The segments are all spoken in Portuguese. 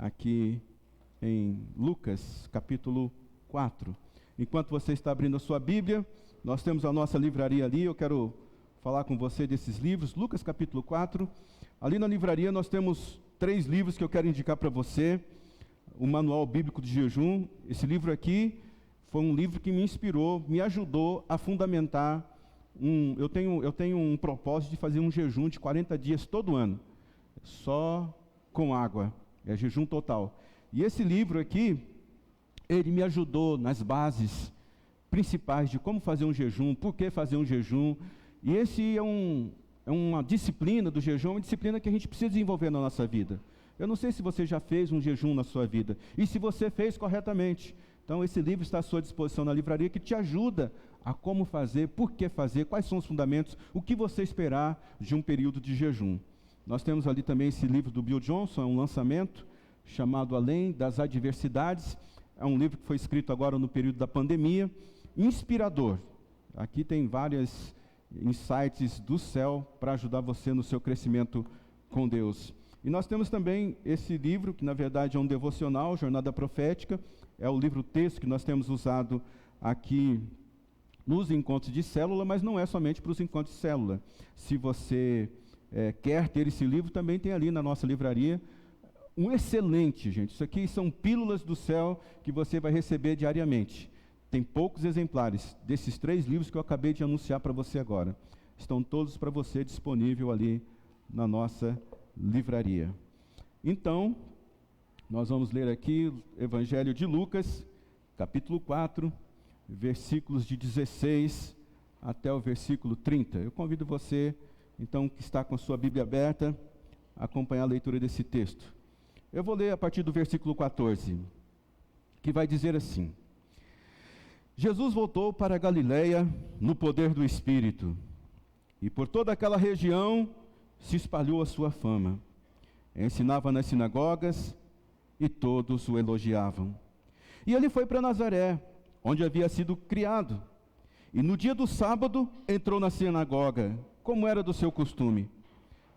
aqui em Lucas, capítulo 4. Enquanto você está abrindo a sua Bíblia, nós temos a nossa livraria ali, eu quero falar com você desses livros. Lucas, capítulo 4. Ali na livraria nós temos 3 livros que eu quero indicar para você. O Manual Bíblico de Jejum. Esse livro aqui foi um livro que me inspirou, me ajudou a fundamentar eu tenho um propósito de fazer um jejum de 40 dias todo ano, só com água, é jejum total. E esse livro aqui, ele me ajudou nas bases principais de como fazer um jejum, por que fazer um jejum. E esse é uma disciplina do jejum, uma disciplina que a gente precisa desenvolver na nossa vida. Eu não sei se você já fez um jejum na sua vida, e se você fez corretamente. Então esse livro está à sua disposição na livraria, que te ajuda a como fazer, por que fazer, quais são os fundamentos, o que você esperar de um período de jejum. Nós temos ali também esse livro do Bill Johnson, é um lançamento, chamado Além das Adversidades. É um livro que foi escrito agora no período da pandemia, inspirador. Aqui tem vários insights do céu para ajudar você no seu crescimento com Deus. E nós temos também esse livro, que na verdade é um devocional, Jornada Profética. É o livro-texto que nós temos usado aqui nos encontros de célula, mas não é somente para os encontros de célula. Se você quer ter esse livro, também tem ali na nossa livraria um excelente, gente. Isso aqui são pílulas do céu que você vai receber diariamente. Tem poucos exemplares desses 3 livros que eu acabei de anunciar para você agora. Estão todos para você disponível ali na nossa livraria. Então, nós vamos ler aqui o Evangelho de Lucas, capítulo 4, versículos de 16 até o versículo 30. Eu convido você, então, que está com a sua Bíblia aberta, a acompanhar a leitura desse texto. Eu vou ler a partir do versículo 14, que vai dizer assim: Jesus voltou para a Galileia no poder do Espírito, e por toda aquela região se espalhou a sua fama. Ensinava nas sinagogas e todos o elogiavam. E ele foi para Nazaré, onde havia sido criado. E no dia do sábado entrou na sinagoga, como era do seu costume.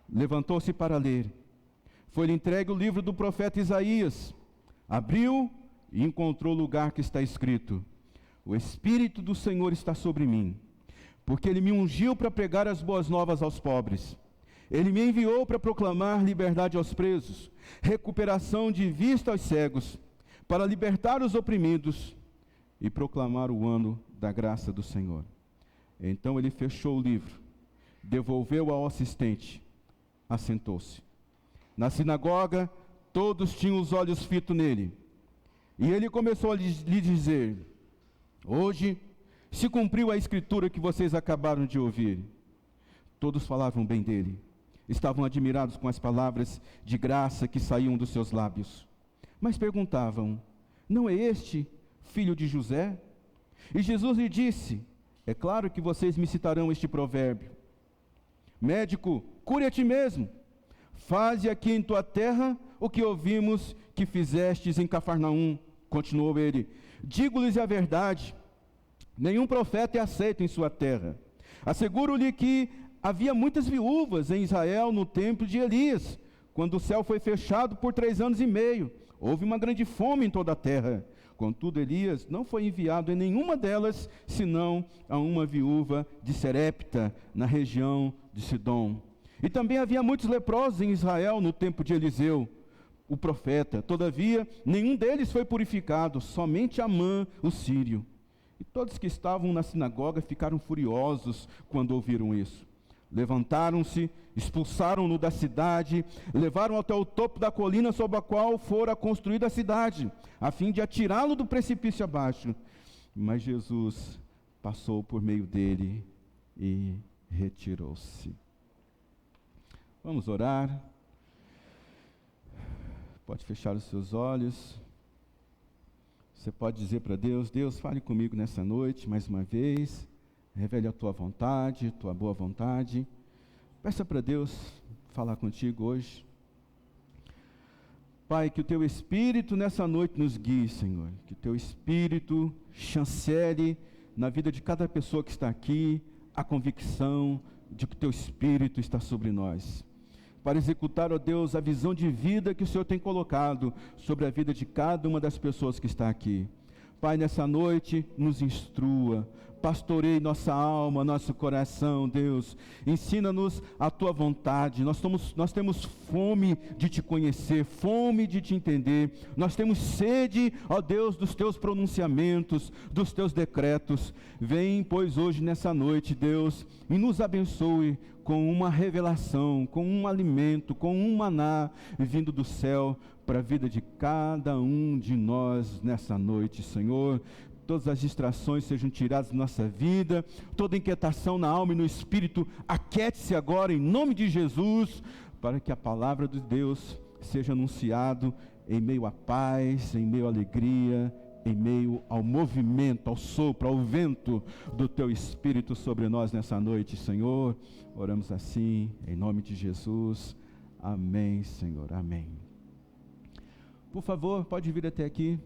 Levantou-se para ler. Foi-lhe entregue o livro do profeta Isaías. Abriu e encontrou o lugar que está escrito: O Espírito do Senhor está sobre mim, porque ele me ungiu para pregar as boas novas aos pobres. Ele me enviou para proclamar liberdade aos presos, recuperação de vista aos cegos, para libertar os oprimidos e proclamar o ano da graça do Senhor. Então ele fechou o livro, devolveu ao assistente, assentou-se. Na sinagoga, todos tinham os olhos fitos nele. E ele começou a lhe dizer: Hoje se cumpriu a escritura que vocês acabaram de ouvir. Todos falavam bem dele. Estavam admirados com as palavras de graça que saíam dos seus lábios. Mas perguntavam: Não é este filho de José? E Jesus lhe disse: É claro que vocês me citarão este provérbio: Médico, cure a ti mesmo. Faze aqui em tua terra o que ouvimos que fizestes em Cafarnaum. Continuou ele: Digo-lhes a verdade, nenhum profeta é aceito em sua terra. Asseguro-lhe que havia muitas viúvas em Israel no tempo de Elias, quando o céu foi fechado por 3 anos e meio. Houve uma grande fome em toda a terra. Contudo, Elias não foi enviado em nenhuma delas, senão a uma viúva de Serepta, na região de Sidom. E também havia muitos leprosos em Israel no tempo de Eliseu, o profeta. Todavia, nenhum deles foi purificado, somente Amã, o sírio. E todos que estavam na sinagoga ficaram furiosos quando ouviram isso. Levantaram-se, expulsaram-no da cidade, levaram até o topo da colina sobre a qual fora construída a cidade, a fim de atirá-lo do precipício abaixo. Mas Jesus passou por meio dele e retirou-se. Vamos orar. Pode fechar os seus olhos. Você pode dizer para Deus: Deus, fale comigo nessa noite mais uma vez. Revele a tua vontade, tua boa vontade. Peça para Deus falar contigo hoje. Pai, que o teu Espírito nessa noite nos guie, Senhor. Que o teu Espírito chancele na vida de cada pessoa que está aqui a convicção de que o teu Espírito está sobre nós. para executar, ó Deus, a visão de vida que o Senhor tem colocado sobre a vida de cada uma das pessoas que está aqui. Pai, nessa noite, nos instrua, pastoreie nossa alma, nosso coração, Deus. Ensina-nos a Tua vontade. Nós temos fome de Te conhecer, fome de Te entender. Nós temos sede, ó Deus, dos Teus pronunciamentos, dos Teus decretos. Vem, pois, hoje nessa noite, Deus, e nos abençoe com uma revelação, com um alimento, com um maná vindo do céu para a vida de cada um de nós nessa noite, Senhor. Todas as distrações sejam tiradas da nossa vida, toda inquietação na alma e no espírito, aquiete-se agora em nome de Jesus, para que a palavra de Deus seja anunciado em meio à paz, em meio à alegria, em meio ao movimento, ao sopro, ao vento do Teu Espírito sobre nós nessa noite, Senhor. Oramos assim, em nome de Jesus. Amém, Senhor, amém. Por favor, pode vir até aqui.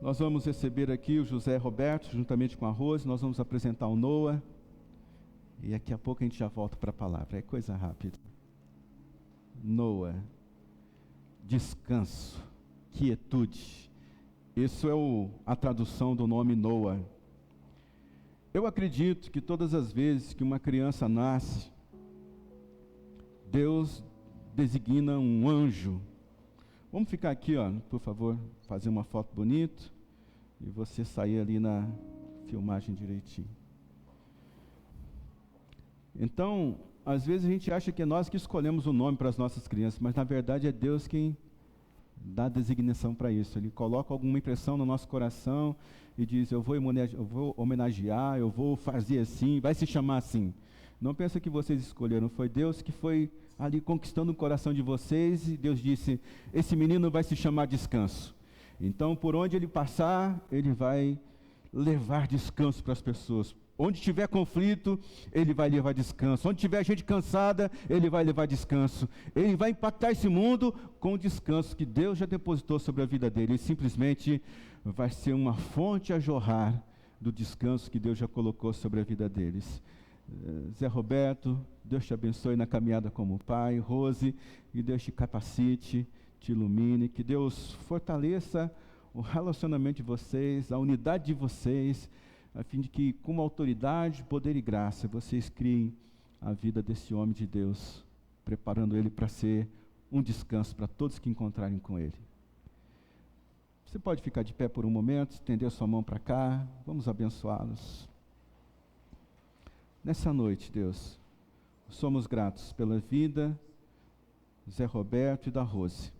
Nós vamos receber aqui o José Roberto, juntamente com a Rose. Nós vamos apresentar o Noah. E daqui a pouco a gente já volta para a palavra. É coisa rápida. Noah, descanso, quietude. Isso é a tradução do nome Noah. Eu acredito que todas as vezes que uma criança nasce, Deus designa um anjo. Vamos ficar aqui, ó, por favor, fazer uma foto bonita e você sair ali na filmagem direitinho. Então, às vezes a gente acha que é nós que escolhemos o nome para as nossas crianças, mas na verdade é Deus quem dá a designação para isso. Ele coloca alguma impressão no nosso coração e diz: eu vou homenagear, eu vou fazer assim, vai se chamar assim. Não pensa que vocês escolheram, foi Deus que foi ali conquistando o coração de vocês, e Deus disse: esse menino vai se chamar Descanso. Então, por onde ele passar, ele vai levar descanso para as pessoas. Onde tiver conflito, ele vai levar descanso. Onde tiver gente cansada, ele vai levar descanso. Ele vai impactar esse mundo com o descanso que Deus já depositou sobre a vida dele. Ele simplesmente vai ser uma fonte a jorrar do descanso que Deus já colocou sobre a vida deles. Zé Roberto, Deus te abençoe na caminhada como pai. Rose, que Deus te capacite, te ilumine, que Deus fortaleça o relacionamento de vocês, a unidade de vocês, a fim de que, com autoridade, poder e graça, vocês criem a vida desse homem de Deus, preparando ele para ser um descanso para todos que encontrarem com ele. Você pode ficar de pé por um momento, estender a sua mão para cá, vamos abençoá-los. Nessa noite, Deus, somos gratos pela vida do Zé Roberto e da Rose.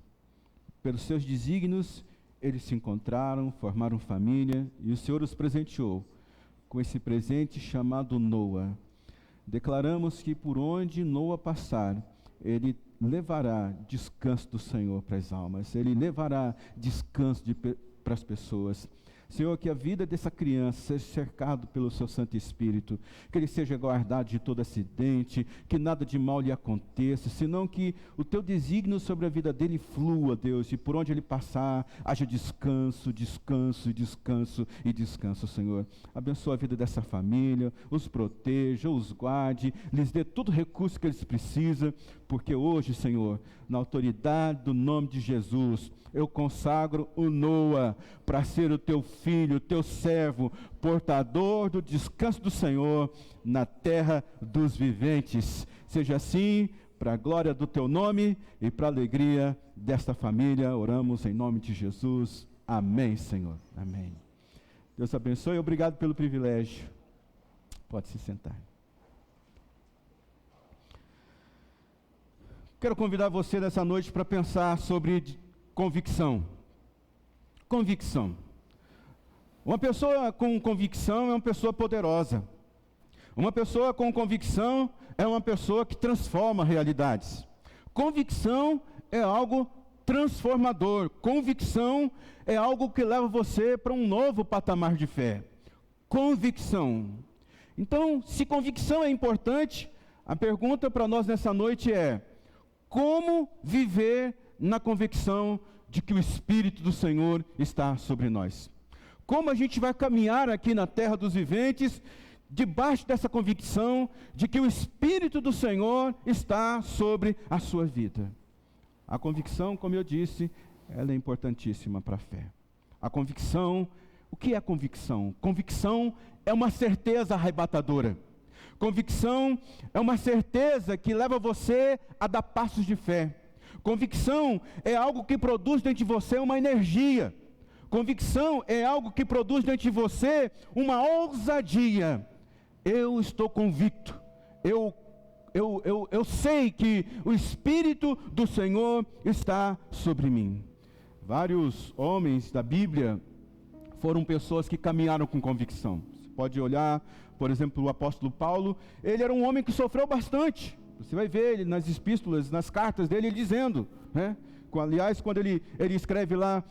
Pelos seus desígnios, eles se encontraram, formaram família, e o Senhor os presenteou com esse presente chamado Noah. Declaramos que por onde Noah passar, ele levará descanso do Senhor para as almas, ele levará descanso para as pessoas. Senhor, que a vida dessa criança seja cercada pelo Seu Santo Espírito, que ele seja guardado de todo acidente, que nada de mal lhe aconteça, senão que o Teu desígnio sobre a vida dele flua, Deus, e por onde ele passar, haja descanso, descanso, descanso e descanso, Senhor. Abençoa a vida dessa família, os proteja, os guarde, lhes dê todo o recurso que eles precisam, porque hoje, Senhor, na autoridade do nome de Jesus, eu consagro o Noah para ser o Teu filho, o Teu servo, portador do descanso do Senhor na terra dos viventes. Seja assim, para a glória do Teu nome e para a alegria desta família. Oramos em nome de Jesus. Amém, Senhor. Amém. Deus abençoe e obrigado pelo privilégio. Pode se sentar. Quero convidar você nessa noite para pensar sobre convicção. Convicção. Uma pessoa com convicção é uma pessoa poderosa. Uma pessoa com convicção é uma pessoa que transforma realidades. Convicção é algo transformador. Convicção é algo que leva você para um novo patamar de fé. Convicção. Então, se convicção é importante, a pergunta para nós nessa noite é: como viver na convicção de que o Espírito do Senhor está sobre nós? Como a gente vai caminhar aqui na terra dos viventes, debaixo dessa convicção de que o Espírito do Senhor está sobre a sua vida. A convicção, como eu disse, ela é importantíssima para a fé. A convicção, o que é convicção? Convicção é uma certeza arrebatadora. Convicção é uma certeza que leva você a dar passos de fé. Convicção é algo que produz dentro de você uma energia. Convicção é algo que produz dentro de você uma ousadia. Eu estou convicto. Eu sei que o Espírito do Senhor está sobre mim. Vários homens da Bíblia foram pessoas que caminharam com convicção. Você pode olhar, por exemplo, o apóstolo Paulo. Ele era um homem que sofreu bastante. Você vai ver ele nas epístolas, nas cartas dele, ele dizendo, né? Aliás, quando ele escreve lá,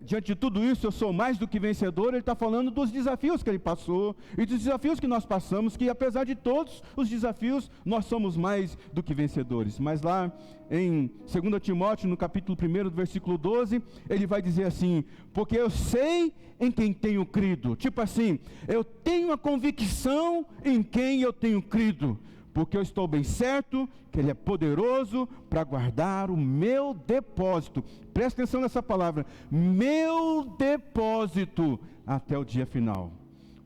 diante de tudo isso, eu sou mais do que vencedor, ele está falando dos desafios que ele passou, e dos desafios que nós passamos, que apesar de todos os desafios, nós somos mais do que vencedores. Mas lá em 2 Timóteo, no capítulo 1, do versículo 12, ele vai dizer assim, porque eu sei em quem tenho crido. Tipo assim, eu tenho a convicção em quem eu tenho crido, porque eu estou bem certo que Ele é poderoso para guardar o meu depósito. Presta atenção nessa palavra, meu depósito, até o dia final.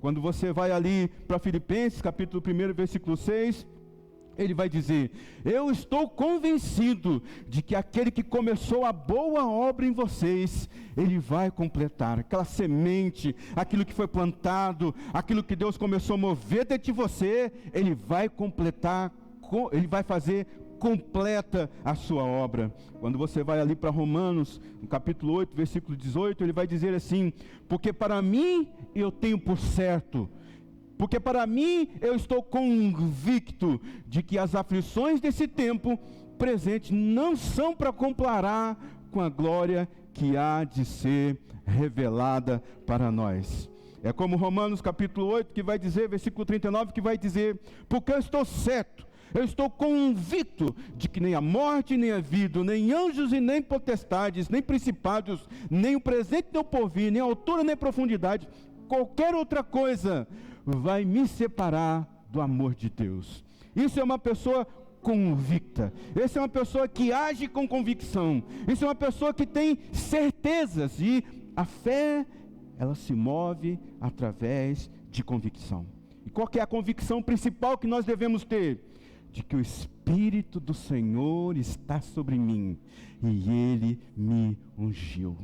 Quando você vai ali para Filipenses, capítulo 1, versículo 6, ele vai dizer, eu estou convencido de que aquele que começou a boa obra em vocês, ele vai completar. Aquela semente, aquilo que foi plantado, aquilo que Deus começou a mover dentro de você, ele vai completar, ele vai fazer completa a sua obra. Quando você vai ali para Romanos, no capítulo 8, versículo 18, ele vai dizer assim, porque para mim eu tenho por certo, porque para mim eu estou convicto de que as aflições desse tempo presente não são para comparar com a glória que há de ser revelada para nós. É como Romanos capítulo 8 que vai dizer, versículo 39, que vai dizer, porque eu estou certo, eu estou convicto de que nem a morte, nem a vida, nem anjos e nem potestades, nem principados, nem o presente nem o porvir, nem a altura nem a profundidade, qualquer outra coisa vai me separar do amor de Deus. Isso é uma pessoa convicta. Essa é uma pessoa que age com convicção. Isso é uma pessoa que tem certezas. E a fé, ela se move através de convicção. E qual que é a convicção principal que nós devemos ter? De que o Espírito do Senhor está sobre mim e Ele me ungiu.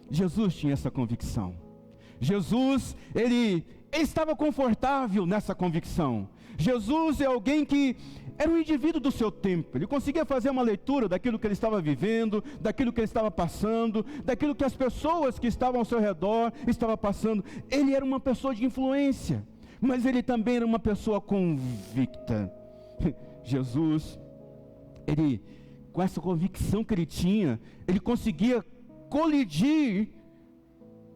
Jesus tinha essa convicção. Jesus, ele estava confortável nessa convicção. Jesus é alguém que era um indivíduo do seu tempo. Ele conseguia fazer uma leitura daquilo que ele estava vivendo, daquilo que ele estava passando, daquilo que as pessoas que estavam ao seu redor estavam passando. Ele era uma pessoa de influência, mas ele também era uma pessoa convicta. Jesus, ele, com essa convicção que ele tinha, ele conseguia colidir.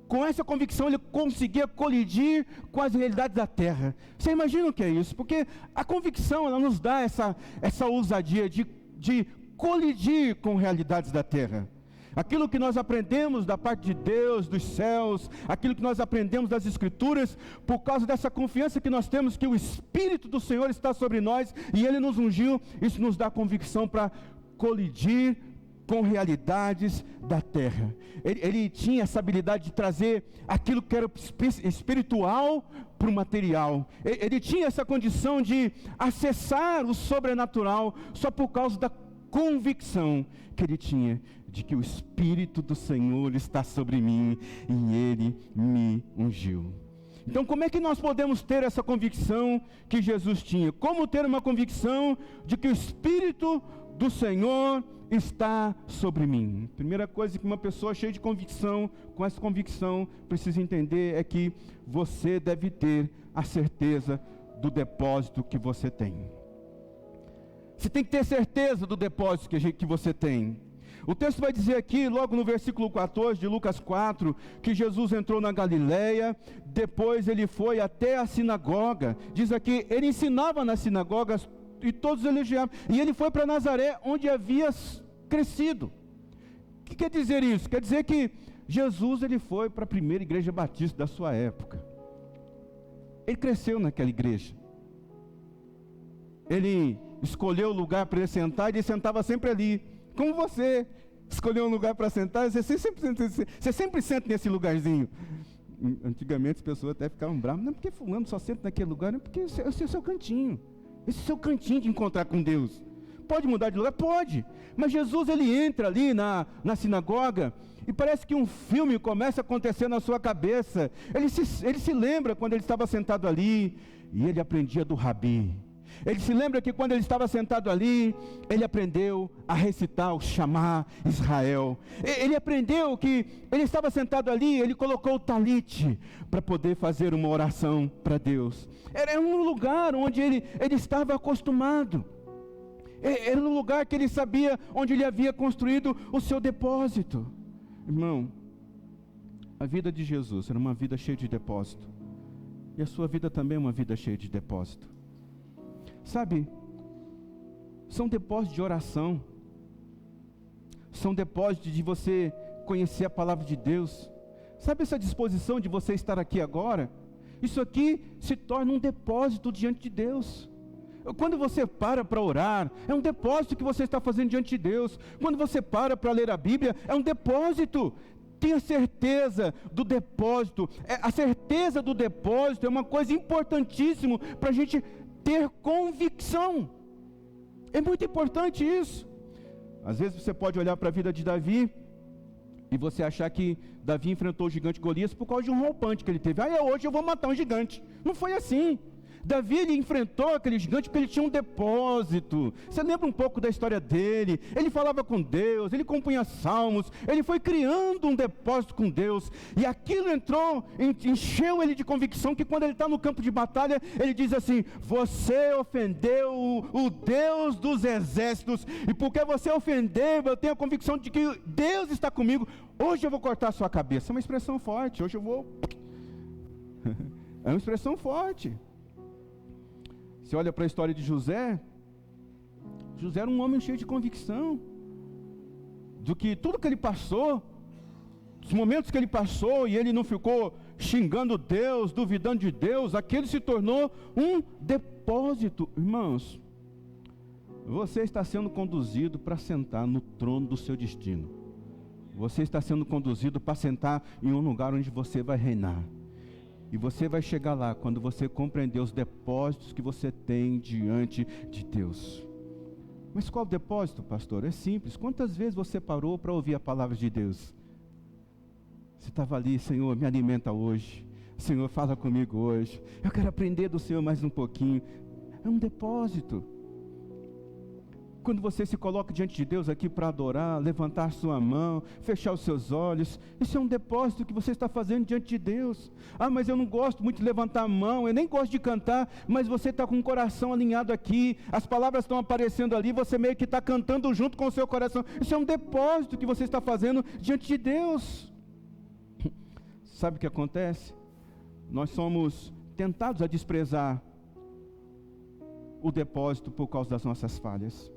Com essa convicção ele conseguia colidir com as realidades da terra. Você imagina o que é isso? Porque a convicção, ela nos dá essa ousadia de colidir com realidades da terra. Aquilo que nós aprendemos da parte de Deus, dos céus, aquilo que nós aprendemos das Escrituras, por causa dessa confiança que nós temos que o Espírito do Senhor está sobre nós e Ele nos ungiu, isso nos dá convicção para colidir com realidades da terra. Ele tinha essa habilidade de trazer aquilo que era espiritual para o material. Ele tinha essa condição de acessar o sobrenatural só por causa da convicção que ele tinha de que o Espírito do Senhor está sobre mim e Ele me ungiu. Então, como é que nós podemos ter essa convicção que Jesus tinha? Como ter uma convicção de que o Espírito do Senhor está sobre mim? Primeira coisa que uma pessoa cheia de convicção, com essa convicção, precisa entender é que você deve ter a certeza do depósito que você tem. Você tem que ter certeza do depósito que você tem. O texto vai dizer aqui, logo no versículo 14 de Lucas 4, que Jesus entrou na Galileia, depois ele foi até a sinagoga. Diz aqui, ele ensinava nas sinagogas e todos elogiavam. E ele foi para Nazaré, onde havia crescido. O que quer dizer isso? Quer dizer que Jesus ele foi para a primeira igreja batista da sua época. ele cresceu naquela igreja. Ele escolheu o lugar para ele sentar e ele sentava sempre ali. Como você escolheu um lugar para sentar, você sempre senta nesse lugarzinho. Antigamente as pessoas até ficavam bravas. Não é porque fulano só senta naquele lugar, não é porque esse é o seu cantinho. Esse é o seu cantinho de encontrar com Deus. Pode mudar de lugar? Pode. Mas Jesus, ele entra ali na sinagoga e parece que um filme começa a acontecer na sua cabeça. Ele se lembra quando ele estava sentado ali e ele aprendia do Rabi. Ele se lembra que quando ele estava sentado ali, ele aprendeu a recitar o Shama Israel. Ele aprendeu que ele estava sentado ali, ele colocou o talite para poder fazer uma oração para Deus. Era um lugar onde ele estava acostumado. Era um lugar que ele sabia, onde ele havia construído o seu depósito. Irmão, a vida de Jesus era uma vida cheia de depósito. E a sua vida também é uma vida cheia de depósito. Sabe, são depósitos de oração, são depósitos de você conhecer a palavra de Deus. Sabe essa disposição de você estar aqui agora? Isso aqui se torna um depósito diante de Deus. Quando você para orar, é um depósito que você está fazendo diante de Deus. Quando você para ler a Bíblia, é um depósito. Tenha certeza do depósito. A certeza do depósito é uma coisa importantíssima para a gente ter convicção. É muito importante isso. Às vezes você pode olhar para a vida de Davi e você achar que Davi enfrentou o gigante Golias por causa de um roupante que ele teve. Hoje eu vou matar um gigante. Não foi assim. Davi, ele enfrentou aquele gigante porque ele tinha um depósito. Você lembra um pouco da história dele? Ele falava com Deus, ele compunha salmos, ele foi criando um depósito com Deus, e aquilo encheu ele de convicção, que quando ele está no campo de batalha, ele diz assim: você ofendeu o Deus dos exércitos, e porque você ofendeu, eu tenho a convicção de que Deus está comigo, hoje eu vou cortar a sua cabeça. É uma expressão forte, hoje eu vou... é uma expressão forte. Você olha para a história de José era um homem cheio de convicção, do que tudo que ele passou, os momentos que ele passou, e ele não ficou xingando Deus, duvidando de Deus, aquele se tornou um depósito. Irmãos, você está sendo conduzido para sentar no trono do seu destino, você está sendo conduzido para sentar em um lugar onde você vai reinar. E você vai chegar lá quando você compreender os depósitos que você tem diante de Deus. Mas qual depósito, pastor? É simples. Quantas vezes você parou para ouvir a palavra de Deus? Você estava ali: Senhor, me alimenta hoje. Senhor, fala comigo hoje. Eu quero aprender do Senhor mais um pouquinho. É um depósito. Quando você se coloca diante de Deus aqui para adorar, levantar sua mão, fechar os seus olhos, isso é um depósito que você está fazendo diante de Deus. Mas eu não gosto muito de levantar a mão, eu nem gosto de cantar, mas você está com o coração alinhado aqui, as palavras estão aparecendo ali, você meio que está cantando junto com o seu coração. Isso é um depósito que você está fazendo diante de Deus. Sabe o que acontece? Nós somos tentados a desprezar o depósito por causa das nossas falhas.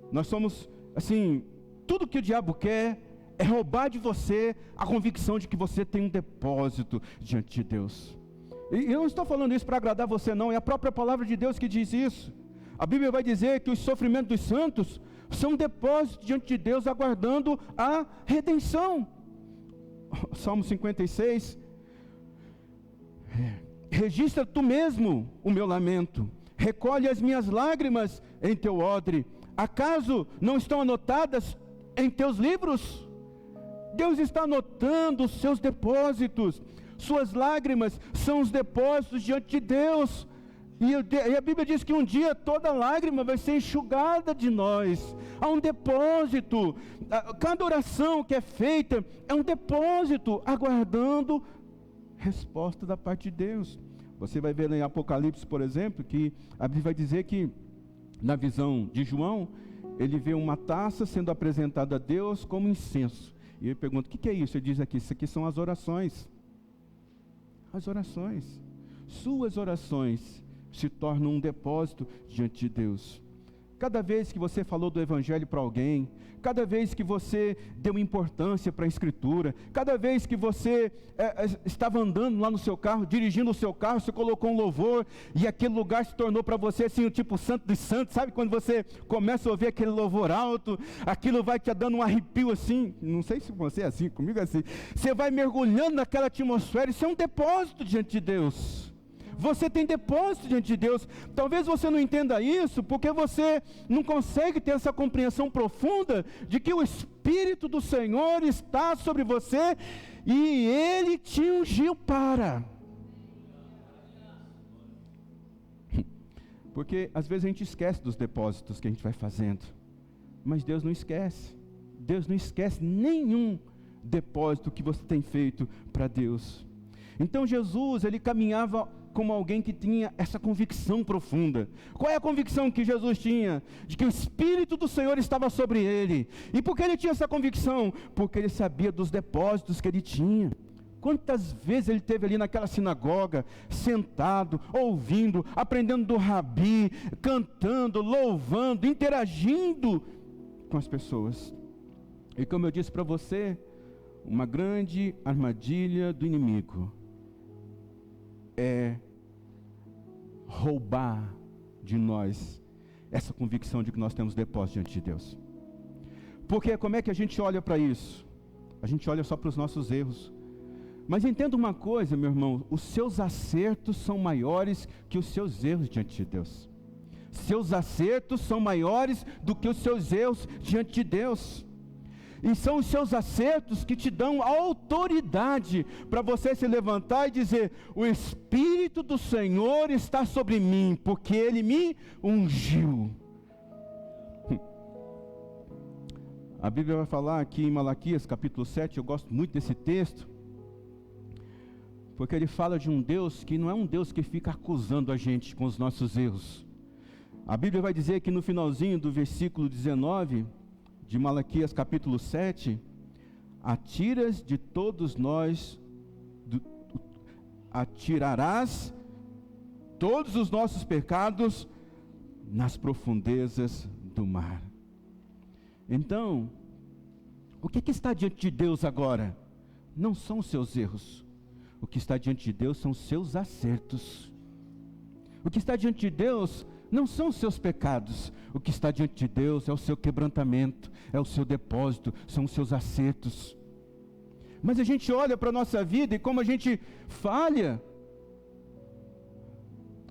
Nós somos, assim, tudo que o diabo quer é roubar de você a convicção de que você tem um depósito diante de Deus. E eu não estou falando isso para agradar você, não, é a própria palavra de Deus que diz isso. A Bíblia vai dizer que os sofrimentos dos santos são um depósito diante de Deus, aguardando a redenção. Salmo 56, registra tu mesmo o meu lamento, recolhe as minhas lágrimas em teu odre. Acaso não estão anotadas em teus livros? Deus está anotando os seus depósitos. Suas lágrimas são os depósitos diante de Deus. E a Bíblia diz que um dia toda lágrima vai ser enxugada de nós. Há um depósito. Cada oração que é feita é um depósito, aguardando resposta da parte de Deus. Você vai ver em Apocalipse, por exemplo, que a Bíblia vai dizer que na visão de João, ele vê uma taça sendo apresentada a Deus como incenso. E ele pergunta: o que é isso? Ele diz aqui: isso aqui são as orações. As orações. Suas orações se tornam um depósito diante de Deus. Cada vez que você falou do Evangelho para alguém, cada vez que você deu importância para a Escritura, cada vez que você estava andando lá no seu carro, dirigindo o seu carro, você colocou um louvor, e aquele lugar se tornou para você assim, o tipo santo dos santos, sabe? Quando você começa a ouvir aquele louvor alto, aquilo vai te dando um arrepio assim, não sei se você é assim, comigo é assim, você vai mergulhando naquela atmosfera, isso é um depósito diante de Deus. Você tem depósito diante de Deus. Talvez você não entenda isso, porque você não consegue ter essa compreensão profunda de que o Espírito do Senhor está sobre você e Ele te ungiu para. Porque às vezes a gente esquece dos depósitos que a gente vai fazendo, mas Deus não esquece. Deus não esquece nenhum depósito que você tem feito para Deus. Então Jesus, ele caminhava como alguém que tinha essa convicção profunda. Qual é a convicção que Jesus tinha? De que o Espírito do Senhor estava sobre ele. E por que ele tinha essa convicção? Porque ele sabia dos depósitos que ele tinha. Quantas vezes ele esteve ali naquela sinagoga, sentado, ouvindo, aprendendo do rabi, cantando, louvando, interagindo com as pessoas. E como eu disse para você, uma grande armadilha do inimigo é roubar de nós essa convicção de que nós temos depósito diante de Deus. Porque como é que a gente olha para isso? A gente olha só para os nossos erros. Mas entenda uma coisa, meu irmão, os seus acertos são maiores que os seus erros diante de Deus. Seus acertos são maiores do que os seus erros diante de Deus. E são os seus acertos que te dão autoridade para você se levantar e dizer: o Espírito do Senhor está sobre mim, porque Ele me ungiu. A Bíblia vai falar aqui em Malaquias capítulo 7, eu gosto muito desse texto, porque ele fala de um Deus que não é um Deus que fica acusando a gente com os nossos erros. A Bíblia vai dizer que no finalzinho do versículo 19... de Malaquias capítulo 7, atiras de todos nós, atirarás todos os nossos pecados nas profundezas do mar. Então, o que está diante de Deus agora? Não são os seus erros. O que está diante de Deus são os seus acertos. O que está diante de Deus não são os seus pecados. O que está diante de Deus é o seu quebrantamento, é o seu depósito, são os seus acertos. Mas a gente olha para a nossa vida e como a gente falha,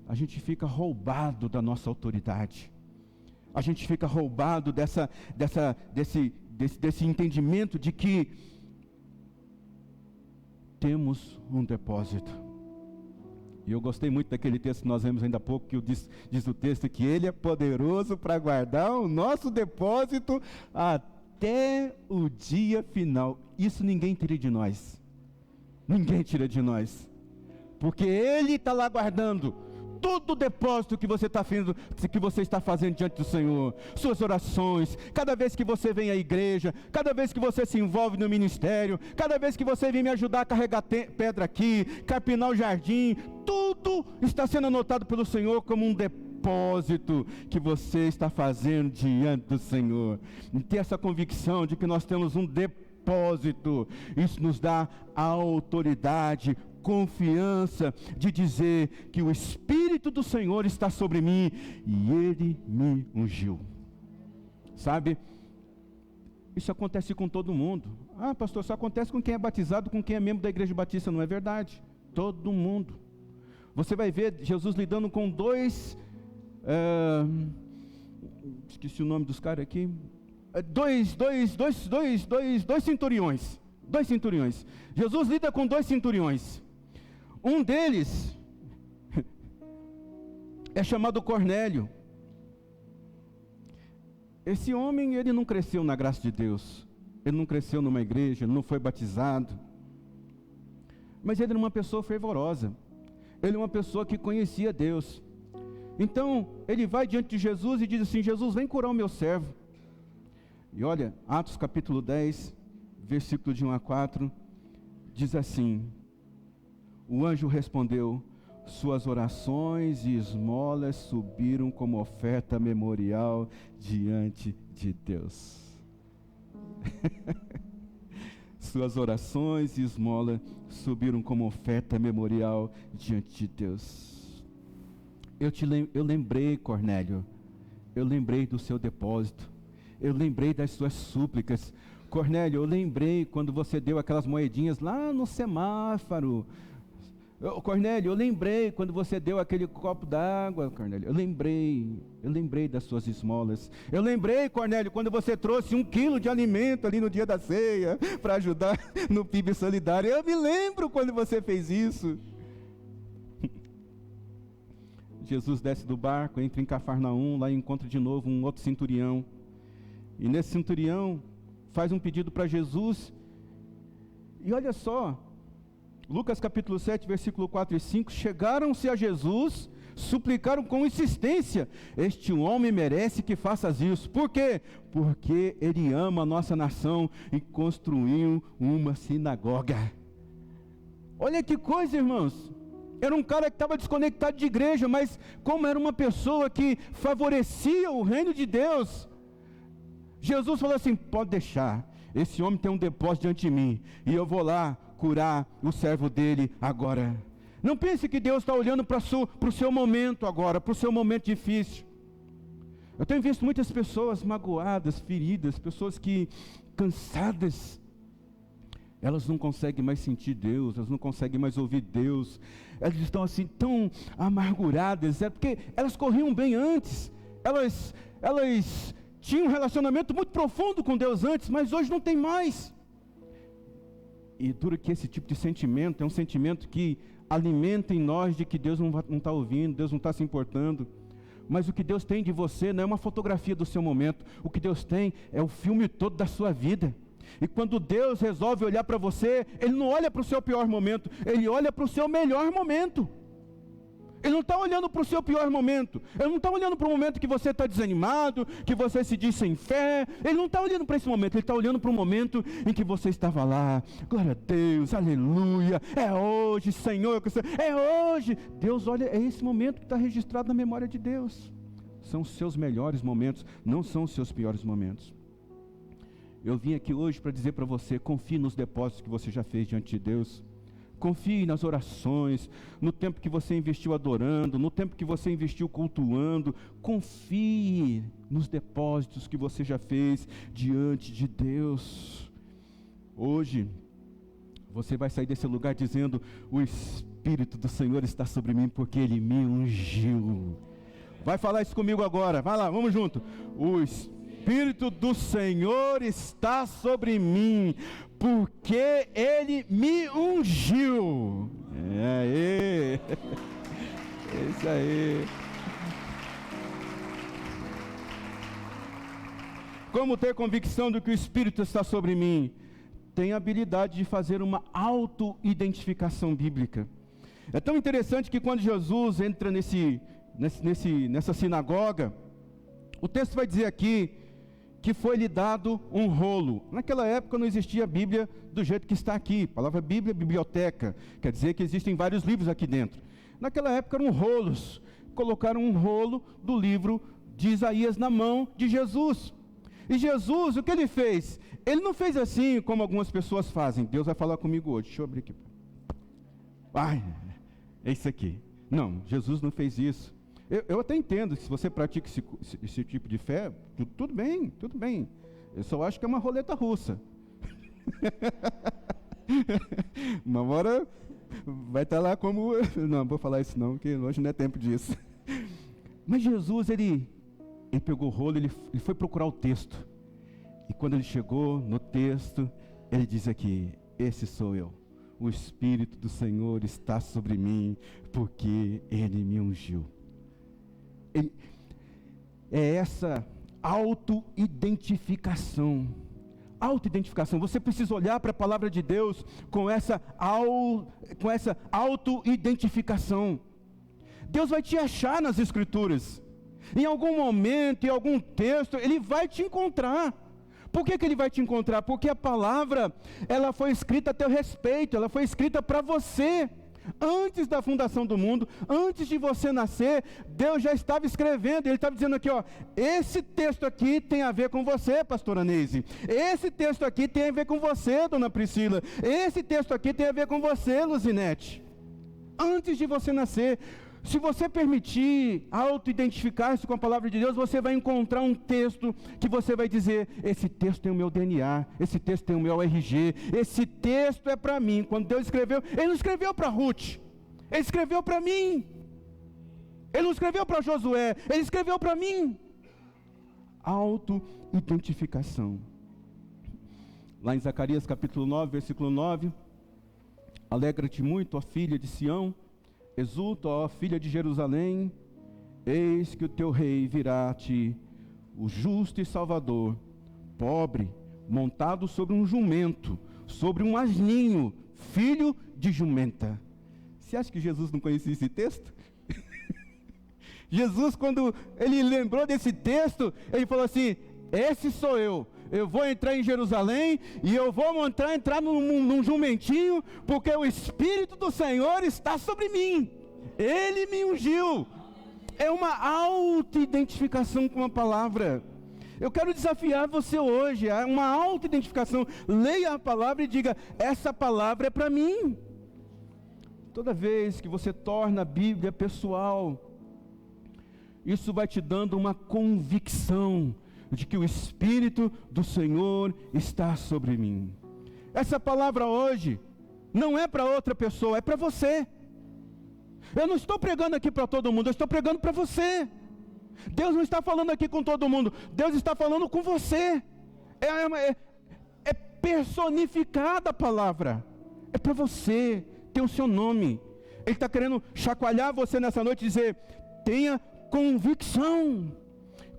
a gente fica roubado da nossa autoridade. A gente fica roubado desse entendimento de que temos um depósito. E eu gostei muito daquele texto que nós vemos ainda há pouco, que diz o texto que Ele é poderoso para guardar o nosso depósito até o dia final. Isso ninguém tira de nós. Ninguém tira de nós. Porque Ele está lá guardando todo o depósito que você está fazendo diante do Senhor, suas orações, cada vez que você vem à igreja, cada vez que você se envolve no ministério, cada vez que você vem me ajudar a carregar pedra aqui, capinar o jardim, tudo está sendo anotado pelo Senhor como um depósito que você está fazendo diante do Senhor. E ter essa convicção de que nós temos um depósito, isso nos dá autoridade, confiança de dizer que o Espírito do Senhor está sobre mim e Ele me ungiu. Sabe? Isso acontece com todo mundo. Ah, pastor, só acontece com quem é batizado, com quem é membro da igreja batista. Não é verdade. Todo mundo. Você vai ver Jesus lidando com esqueci o nome dos caras aqui. Dois centuriões. Jesus lida com 2 centuriões. Um deles é chamado Cornélio. Esse homem, ele não cresceu na graça de Deus. Ele não cresceu numa igreja, ele não foi batizado. Mas ele era uma pessoa fervorosa. Ele é uma pessoa que conhecia Deus. Então, ele vai diante de Jesus e diz assim: Jesus, vem curar o meu servo. E olha, Atos capítulo 10, versículo de 1 a 4, diz assim: o anjo respondeu: suas orações e esmolas subiram como oferta memorial diante de Deus. Suas orações e esmolas subiram como oferta memorial diante de Deus. Eu lembrei, Cornélio, eu lembrei do seu depósito, eu lembrei das suas súplicas. Cornélio, eu lembrei quando você deu aquelas moedinhas lá no semáforo. Cornélio, eu lembrei quando você deu aquele copo d'água, Cornélio. Eu lembrei das suas esmolas. Eu lembrei, Cornélio, quando você trouxe 1 quilo de alimento ali no dia da ceia, para ajudar no PIB solidário. Eu me lembro quando você fez isso. Jesus desce do barco, entra em Cafarnaum, lá encontra de novo um outro centurião. E nesse centurião, faz um pedido para Jesus. E olha só, Lucas capítulo 7, versículo 4 e 5, chegaram-se a Jesus, suplicaram com insistência: este homem merece que faças isso. Por quê? Porque ele ama a nossa nação e construiu uma sinagoga. Olha que coisa, irmãos. Era um cara que estava desconectado de igreja, mas como era uma pessoa que favorecia o reino de Deus, Jesus falou assim: pode deixar, esse homem tem um depósito diante de mim, e eu vou lá curar o servo dele agora. Não pense que Deus está olhando para o seu momento agora, para o seu momento difícil. Eu tenho visto muitas pessoas magoadas, feridas, pessoas que, cansadas, elas não conseguem mais sentir Deus, elas não conseguem mais ouvir Deus, elas estão assim tão amarguradas, porque elas corriam bem antes, elas tinham um relacionamento muito profundo com Deus antes, mas hoje não tem mais. E dura que esse tipo de sentimento é um sentimento que alimenta em nós de que Deus não está ouvindo, Deus não está se importando. Mas o que Deus tem de você não é uma fotografia do seu momento, o que Deus tem é o filme todo da sua vida. E quando Deus resolve olhar para você, Ele não olha para o seu pior momento, Ele olha para o seu melhor momento. Ele não está olhando para o seu pior momento, Ele não está olhando para o momento que você está desanimado, que você se diz sem fé. Ele não está olhando para esse momento, Ele está olhando para o momento em que você estava lá. Glória a Deus, aleluia, é hoje, Senhor, é hoje. Deus olha, é esse momento que está registrado na memória de Deus. São os seus melhores momentos, não são os seus piores momentos. Eu vim aqui hoje para dizer para você: confie nos depósitos que você já fez diante de Deus. Confie nas orações, no tempo que você investiu adorando, no tempo que você investiu cultuando. Confie nos depósitos que você já fez diante de Deus. Hoje, você vai sair desse lugar dizendo: o Espírito do Senhor está sobre mim, porque Ele me ungiu. Vai falar isso comigo agora, vai lá, vamos junto. O Espírito do Senhor está sobre mim, porque Ele me ungiu. É isso aí. Como ter convicção de que o Espírito está sobre mim? Tem a habilidade de fazer uma auto-identificação bíblica. É tão interessante que quando Jesus entra nessa sinagoga, o texto vai dizer aqui que foi-lhe dado um rolo. Naquela época não existia a Bíblia do jeito que está aqui. A palavra Bíblia é biblioteca, quer dizer que existem vários livros aqui dentro. Naquela época eram rolos. Colocaram um rolo do livro de Isaías na mão de Jesus. E Jesus, o que Ele fez? Ele não fez assim como algumas pessoas fazem. Deus vai falar comigo hoje. Deixa eu abrir aqui. Ai, é isso aqui. Não, Jesus não fez isso. Eu até entendo, se você pratica esse tipo de fé, tudo bem. Eu só acho que é uma roleta russa. Uma hora vai estar lá como... Não vou falar isso não, porque hoje não é tempo disso. Mas Jesus, ele pegou o rolo, ele foi procurar o texto. E quando ele chegou no texto, ele diz aqui: esse sou eu. O Espírito do Senhor está sobre mim, porque Ele me ungiu. É essa auto-identificação. Auto-identificação. Você precisa olhar para a palavra de Deus com essa auto-identificação. Deus vai te achar nas Escrituras. Em algum momento, em algum texto, Ele vai te encontrar. Por que Ele vai te encontrar? Porque a palavra, ela foi escrita a teu respeito, ela foi escrita para você. Antes da fundação do mundo, antes de você nascer, Deus já estava escrevendo. Ele estava dizendo aqui, ó, esse texto aqui tem a ver com você, pastora Neise. Esse texto aqui tem a ver com você, dona Priscila. Esse texto aqui tem a ver com você, Luzinete. Antes de você nascer, se você permitir auto-identificar-se com a palavra de Deus, você vai encontrar um texto que você vai dizer, esse texto tem o meu DNA, esse texto tem o meu RG, esse texto é para mim. Quando Deus escreveu, Ele não escreveu para Ruth, Ele escreveu para mim. Ele não escreveu para Josué, Ele escreveu para mim. Auto-identificação. Lá em Zacarias capítulo 9, versículo 9, alegra-te muito, ó filha de Sião, exulta, ó filha de Jerusalém, eis que o teu rei virá a ti, o justo e salvador, pobre, montado sobre um jumento, sobre um asninho, filho de jumenta. Você acha que Jesus não conhecia esse texto? Jesus, quando ele lembrou desse texto, ele falou assim, esse sou eu vou entrar em Jerusalém, e eu vou entrar num jumentinho, porque o Espírito do Senhor está sobre mim, Ele me ungiu. É uma auto-identificação com a palavra. Eu quero desafiar você hoje, é uma auto-identificação. Leia a palavra e diga, essa palavra é para mim. Toda vez que você torna a Bíblia pessoal, isso vai te dando uma convicção de que o Espírito do Senhor está sobre mim. Essa palavra hoje não é para outra pessoa, é para você. Eu não estou pregando aqui para todo mundo, eu estou pregando para você. Deus não está falando aqui com todo mundo, Deus está falando com você. É personificada a palavra, é para você, tem o seu nome. Ele está querendo chacoalhar você nessa noite e dizer, tenha convicção.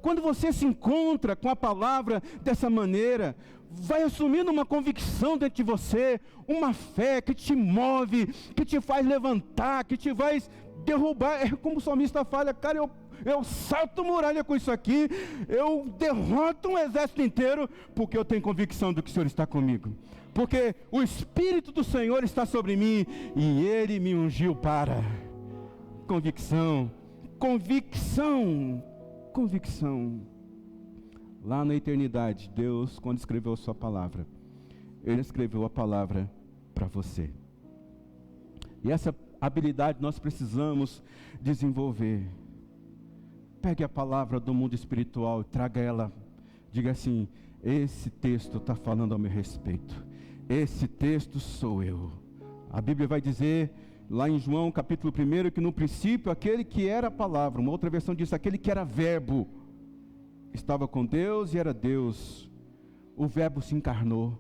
Quando você se encontra com a palavra dessa maneira, vai assumindo uma convicção dentro de você, uma fé que te move, que te faz levantar, que te faz derrubar. É como o salmista fala, cara, eu salto muralha com isso aqui, eu derroto um exército inteiro, porque eu tenho convicção do que o Senhor está comigo. Porque o Espírito do Senhor está sobre mim, e Ele me ungiu para. Convicção, convicção. Convicção. Lá na eternidade, Deus, quando escreveu a sua palavra, Ele escreveu a palavra para você. E essa habilidade nós precisamos desenvolver. Pegue a palavra do mundo espiritual e traga ela. Diga assim, esse texto está falando ao meu respeito. Esse texto sou eu. A Bíblia vai dizer lá em João capítulo 1, que no princípio aquele que era a palavra, uma outra versão diz, aquele que era verbo, estava com Deus e era Deus. O verbo se encarnou.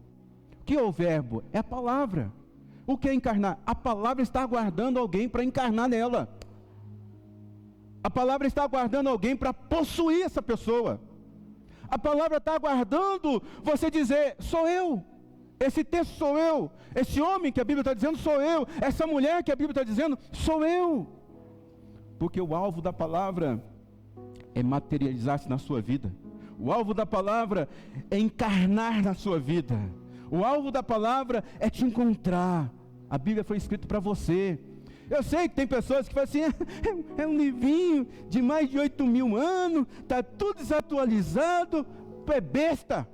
O que é o verbo? É a palavra. O que é encarnar? A palavra está aguardando alguém para encarnar nela. A palavra está aguardando alguém para possuir essa pessoa. A palavra está aguardando você dizer, sou eu. Esse texto sou eu, esse homem que a Bíblia está dizendo sou eu, essa mulher que a Bíblia está dizendo sou eu. Porque o alvo da palavra é materializar-se na sua vida. O alvo da palavra é encarnar na sua vida. O alvo da palavra é te encontrar. A Bíblia foi escrita para você. Eu sei que tem pessoas que falam assim, é um livrinho de mais de 8.000 anos, está tudo desatualizado, tu é besta.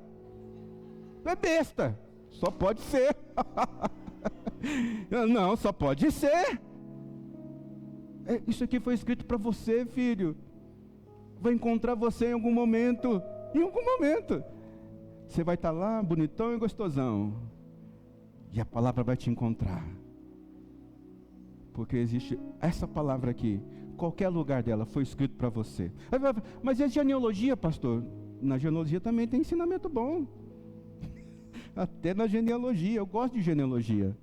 Tu é besta. Só pode ser. Não, só pode ser. Isso aqui foi escrito para você, filho. Vai encontrar você em algum momento. Em algum momento. Você vai estar lá, bonitão e gostosão. E a palavra vai te encontrar. Porque existe essa palavra aqui. Qualquer lugar dela foi escrito para você. Mas e a genealogia, pastor? Na genealogia também tem ensinamento bom. Até na genealogia, eu gosto de genealogia.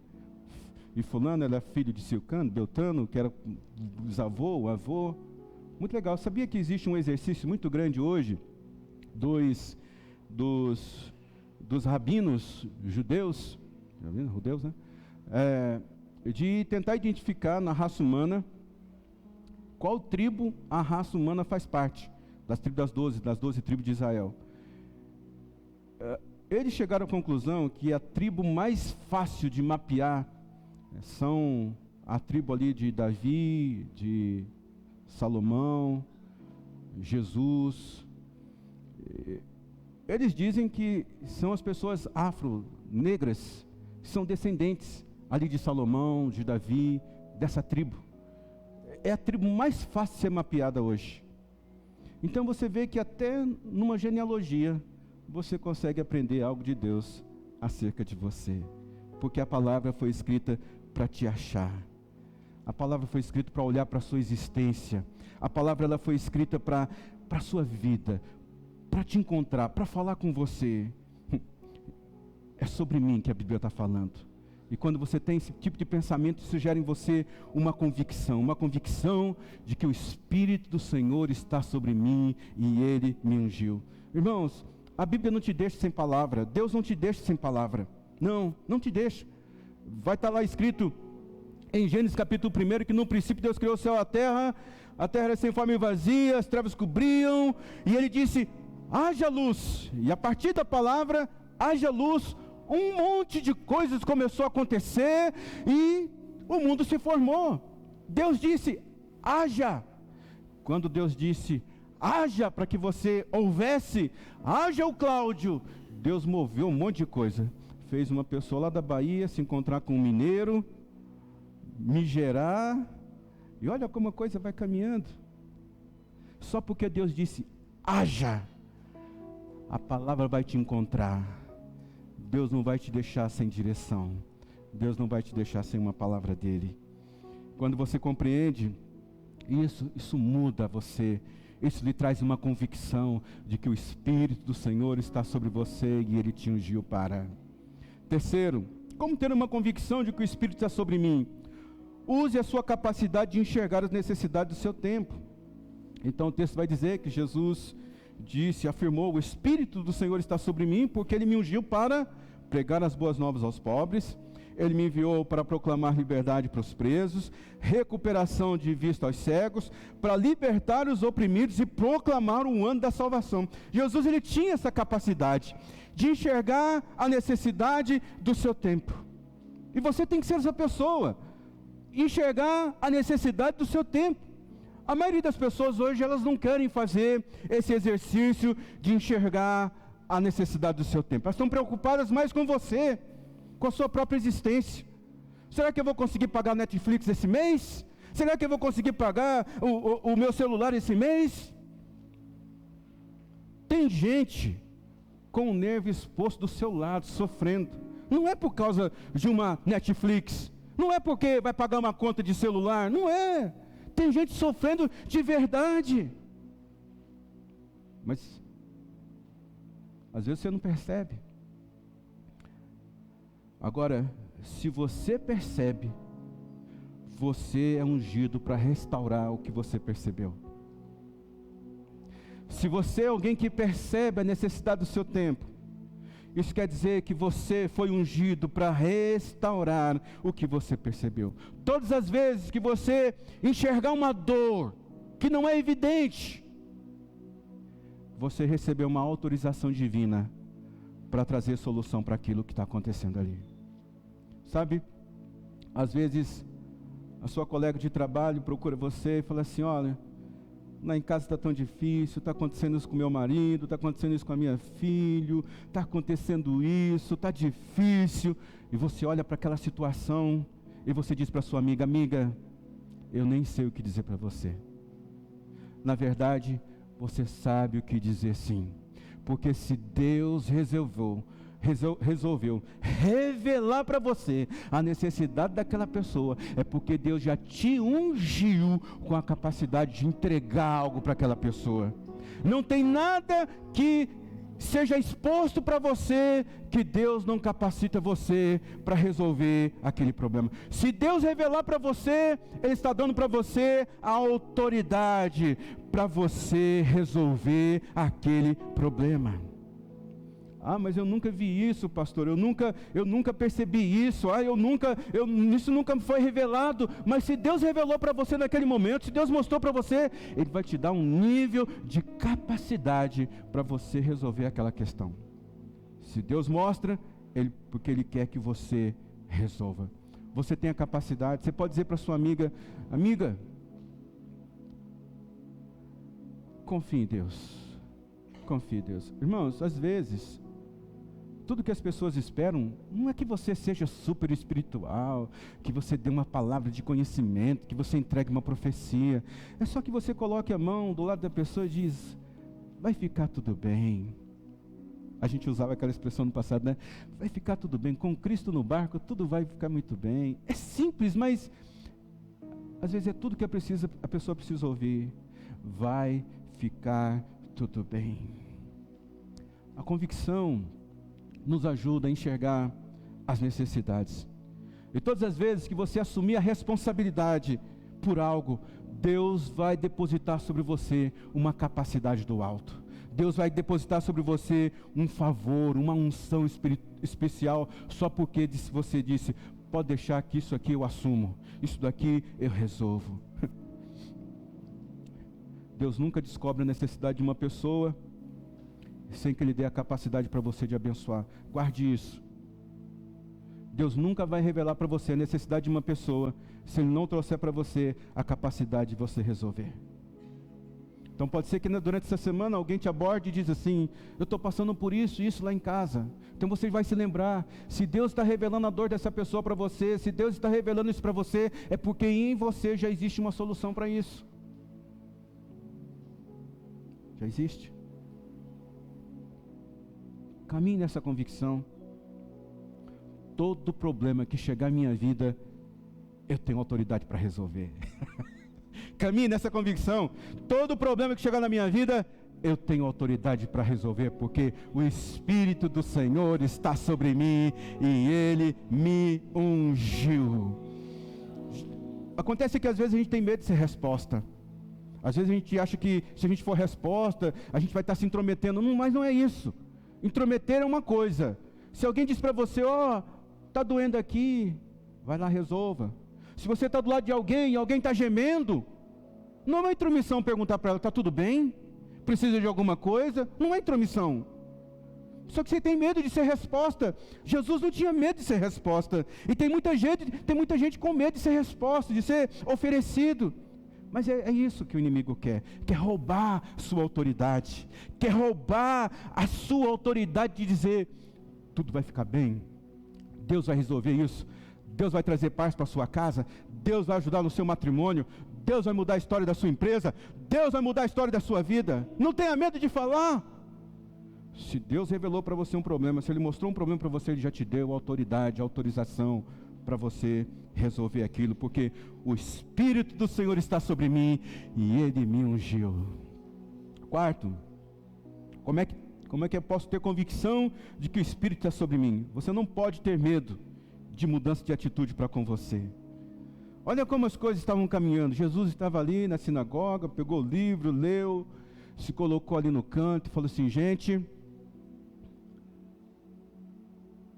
E fulano era filho de Silcano, Beltrano, que era bisavô, o avô. Muito legal. Sabia que existe um exercício muito grande hoje dos rabinos judeus, né? De tentar identificar na raça humana qual tribo a raça humana faz parte, das tribos das 12 tribos de Israel. Eles chegaram à conclusão que a tribo mais fácil de mapear são a tribo ali de Davi, de Salomão, Jesus. Eles dizem que são as pessoas afro-negras, que são descendentes ali de Salomão, de Davi, dessa tribo. É a tribo mais fácil de ser mapeada hoje. Então você vê que até numa genealogia, você consegue aprender algo de Deus acerca de você. Porque a palavra foi escrita para te achar. A palavra foi escrita para olhar para a sua existência. A palavra ela foi escrita para a sua vida, para te encontrar, para falar com você. É sobre mim que a Bíblia está falando. E quando você tem esse tipo de pensamento, isso gera em você uma convicção de que o Espírito do Senhor está sobre mim e Ele me ungiu. Irmãos, a Bíblia não te deixa sem palavra, Deus não te deixa sem palavra. Não te deixa. Vai estar lá escrito em Gênesis capítulo 1, que no princípio Deus criou o céu e a terra era sem forma e vazia, as trevas cobriam, e Ele disse, haja luz, e a partir da palavra, haja luz, um monte de coisas começou a acontecer, e o mundo se formou. Deus disse, haja. Quando Deus disse, haja para que você houvesse, haja o Cláudio, Deus moveu um monte de coisa. Fez uma pessoa lá da Bahia se encontrar com um mineiro, me gerar, e olha como a coisa vai caminhando. Só porque Deus disse, haja, a palavra vai te encontrar. Deus não vai te deixar sem direção. Deus não vai te deixar sem uma palavra dele. Quando você compreende isso muda você. Isso lhe traz uma convicção de que o Espírito do Senhor está sobre você e Ele te ungiu para. Terceiro, como ter uma convicção de que o Espírito está sobre mim? Use a sua capacidade de enxergar as necessidades do seu tempo. Então o texto vai dizer que Jesus afirmou, o Espírito do Senhor está sobre mim, porque Ele me ungiu para pregar as boas novas aos pobres, Ele me enviou para proclamar liberdade para os presos, recuperação de vista aos cegos, para libertar os oprimidos e proclamar um ano da salvação. Jesus, Ele tinha essa capacidade de enxergar a necessidade do seu tempo. E você tem que ser essa pessoa, enxergar a necessidade do seu tempo. A maioria das pessoas hoje, elas não querem fazer esse exercício de enxergar a necessidade do seu tempo. Elas estão preocupadas mais com você, com a sua própria existência. Será que eu vou conseguir pagar Netflix esse mês? Será que eu vou conseguir pagar o meu celular esse mês? Tem gente com o nervo exposto do seu lado, sofrendo. Não é por causa de uma Netflix, não é porque vai pagar uma conta de celular, não é. Tem gente sofrendo de verdade. Mas às vezes você não percebe. Agora, se você percebe, você é ungido para restaurar o que você percebeu. Se você é alguém que percebe a necessidade do seu tempo, isso quer dizer que você foi ungido para restaurar o que você percebeu. Todas as vezes que você enxergar uma dor que não é evidente, você recebeu uma autorização divina para trazer solução para aquilo que está acontecendo ali. Sabe, às vezes a sua colega de trabalho procura você e fala assim, olha, lá em casa está tão difícil, está acontecendo isso com meu marido, está acontecendo isso com a minha filha, está acontecendo isso, está difícil. E você olha para aquela situação e você diz para sua amiga, amiga, eu nem sei o que dizer para você. Na verdade, você sabe o que dizer sim, porque se Deus resolveu revelar para você a necessidade daquela pessoa, é porque Deus já te ungiu com a capacidade de entregar algo para aquela pessoa. Não tem nada que seja exposto para você que Deus não capacita você para resolver aquele problema. Se Deus revelar para você, Ele está dando para você a autoridade para você resolver aquele problema. Ah, mas eu nunca vi isso, pastor, eu nunca percebi isso, isso nunca me foi revelado. Mas se Deus revelou para você naquele momento, se Deus mostrou para você, Ele vai te dar um nível de capacidade para você resolver aquela questão. Se Deus mostra, porque Ele quer que você resolva. Você tem a capacidade. Você pode dizer para sua amiga: amiga, confie em Deus. Confie em Deus. Irmãos, às vezes, tudo que as pessoas esperam não é que você seja super espiritual, que você dê uma palavra de conhecimento, que você entregue uma profecia. É só que você coloque a mão do lado da pessoa e diz: vai ficar tudo bem. A gente usava aquela expressão no passado, né? Vai ficar tudo bem, com Cristo no barco, tudo vai ficar muito bem. É simples, mas às vezes é tudo que a pessoa precisa ouvir. Vai ficar tudo bem. A convicção nos ajuda a enxergar as necessidades. E todas as vezes que você assumir a responsabilidade por algo, Deus vai depositar sobre você uma capacidade do alto. Deus vai depositar sobre você um favor, uma unção especial, só porque você disse: pode deixar que isso aqui eu assumo, isso daqui eu resolvo. Deus nunca descobre a necessidade de uma pessoa sem que Ele dê a capacidade para você de abençoar. Guarde isso. Deus nunca vai revelar para você a necessidade de uma pessoa se Ele não trouxer para você a capacidade de você resolver. Então pode ser que durante essa semana alguém te aborde e diz assim: eu estou passando por isso e isso lá em casa. Então você vai se lembrar, se Deus está revelando a dor dessa pessoa para você, se Deus está revelando isso para você, é porque em você já existe uma solução para isso. Já existe. Caminhe nessa convicção. Todo problema que chegar à minha vida, eu tenho autoridade para resolver. Caminhe nessa convicção. Todo problema que chegar na minha vida, eu tenho autoridade para resolver, porque o Espírito do Senhor está sobre mim e Ele me ungiu. Acontece que às vezes a gente tem medo de ser resposta. Às vezes a gente acha que se a gente for resposta, a gente vai estar se intrometendo. Não, mas não é isso. Intrometer é uma coisa. Se alguém diz para você: ó, está doendo aqui, vai lá, resolva. Se você está do lado de alguém e alguém está gemendo, não é uma intromissão perguntar para ela: está tudo bem? Precisa de alguma coisa? Não é intromissão. Só que você tem medo de ser resposta. Jesus não tinha medo de ser resposta. E tem muita gente com medo de ser resposta, de ser oferecido. Mas é isso que o inimigo quer roubar sua autoridade, quer roubar a sua autoridade de dizer: tudo vai ficar bem, Deus vai resolver isso, Deus vai trazer paz para a sua casa, Deus vai ajudar no seu matrimônio, Deus vai mudar a história da sua empresa, Deus vai mudar a história da sua vida. Não tenha medo de falar. Se Deus revelou para você um problema, se Ele mostrou um problema para você, Ele já te deu autoridade, autorização para você resolver aquilo, porque o Espírito do Senhor está sobre mim e Ele me ungiu. Quarto, como é que eu posso ter convicção de que o Espírito está sobre mim? Você não pode ter medo de mudança de atitude para com você. Olha como as coisas estavam caminhando. Jesus estava ali na sinagoga, pegou o livro, leu, se colocou ali no canto e falou assim: gente,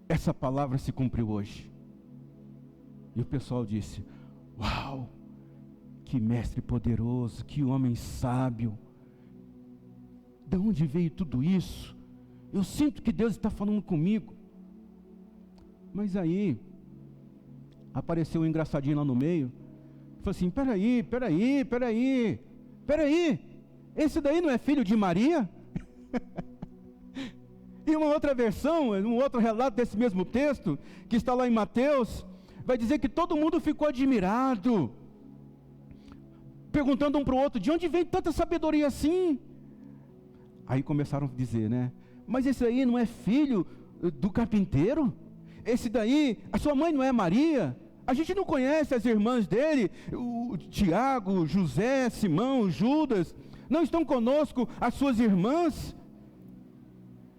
essa palavra se cumpriu hoje. E o pessoal disse: uau, que mestre poderoso, que homem sábio. De onde veio tudo isso? Eu sinto que Deus está falando comigo. Mas aí apareceu um engraçadinho lá no meio. Falou assim: peraí, esse daí não é filho de Maria? E uma outra versão, um outro relato desse mesmo texto, que está lá em Mateus, vai dizer que todo mundo ficou admirado, perguntando um para o outro: de onde vem tanta sabedoria assim? Aí começaram a dizer, né? Mas esse aí não é filho do carpinteiro? Esse daí, a sua mãe não é Maria? A gente não conhece as irmãs dele, o Tiago, José, Simão, Judas? Não estão conosco as suas irmãs?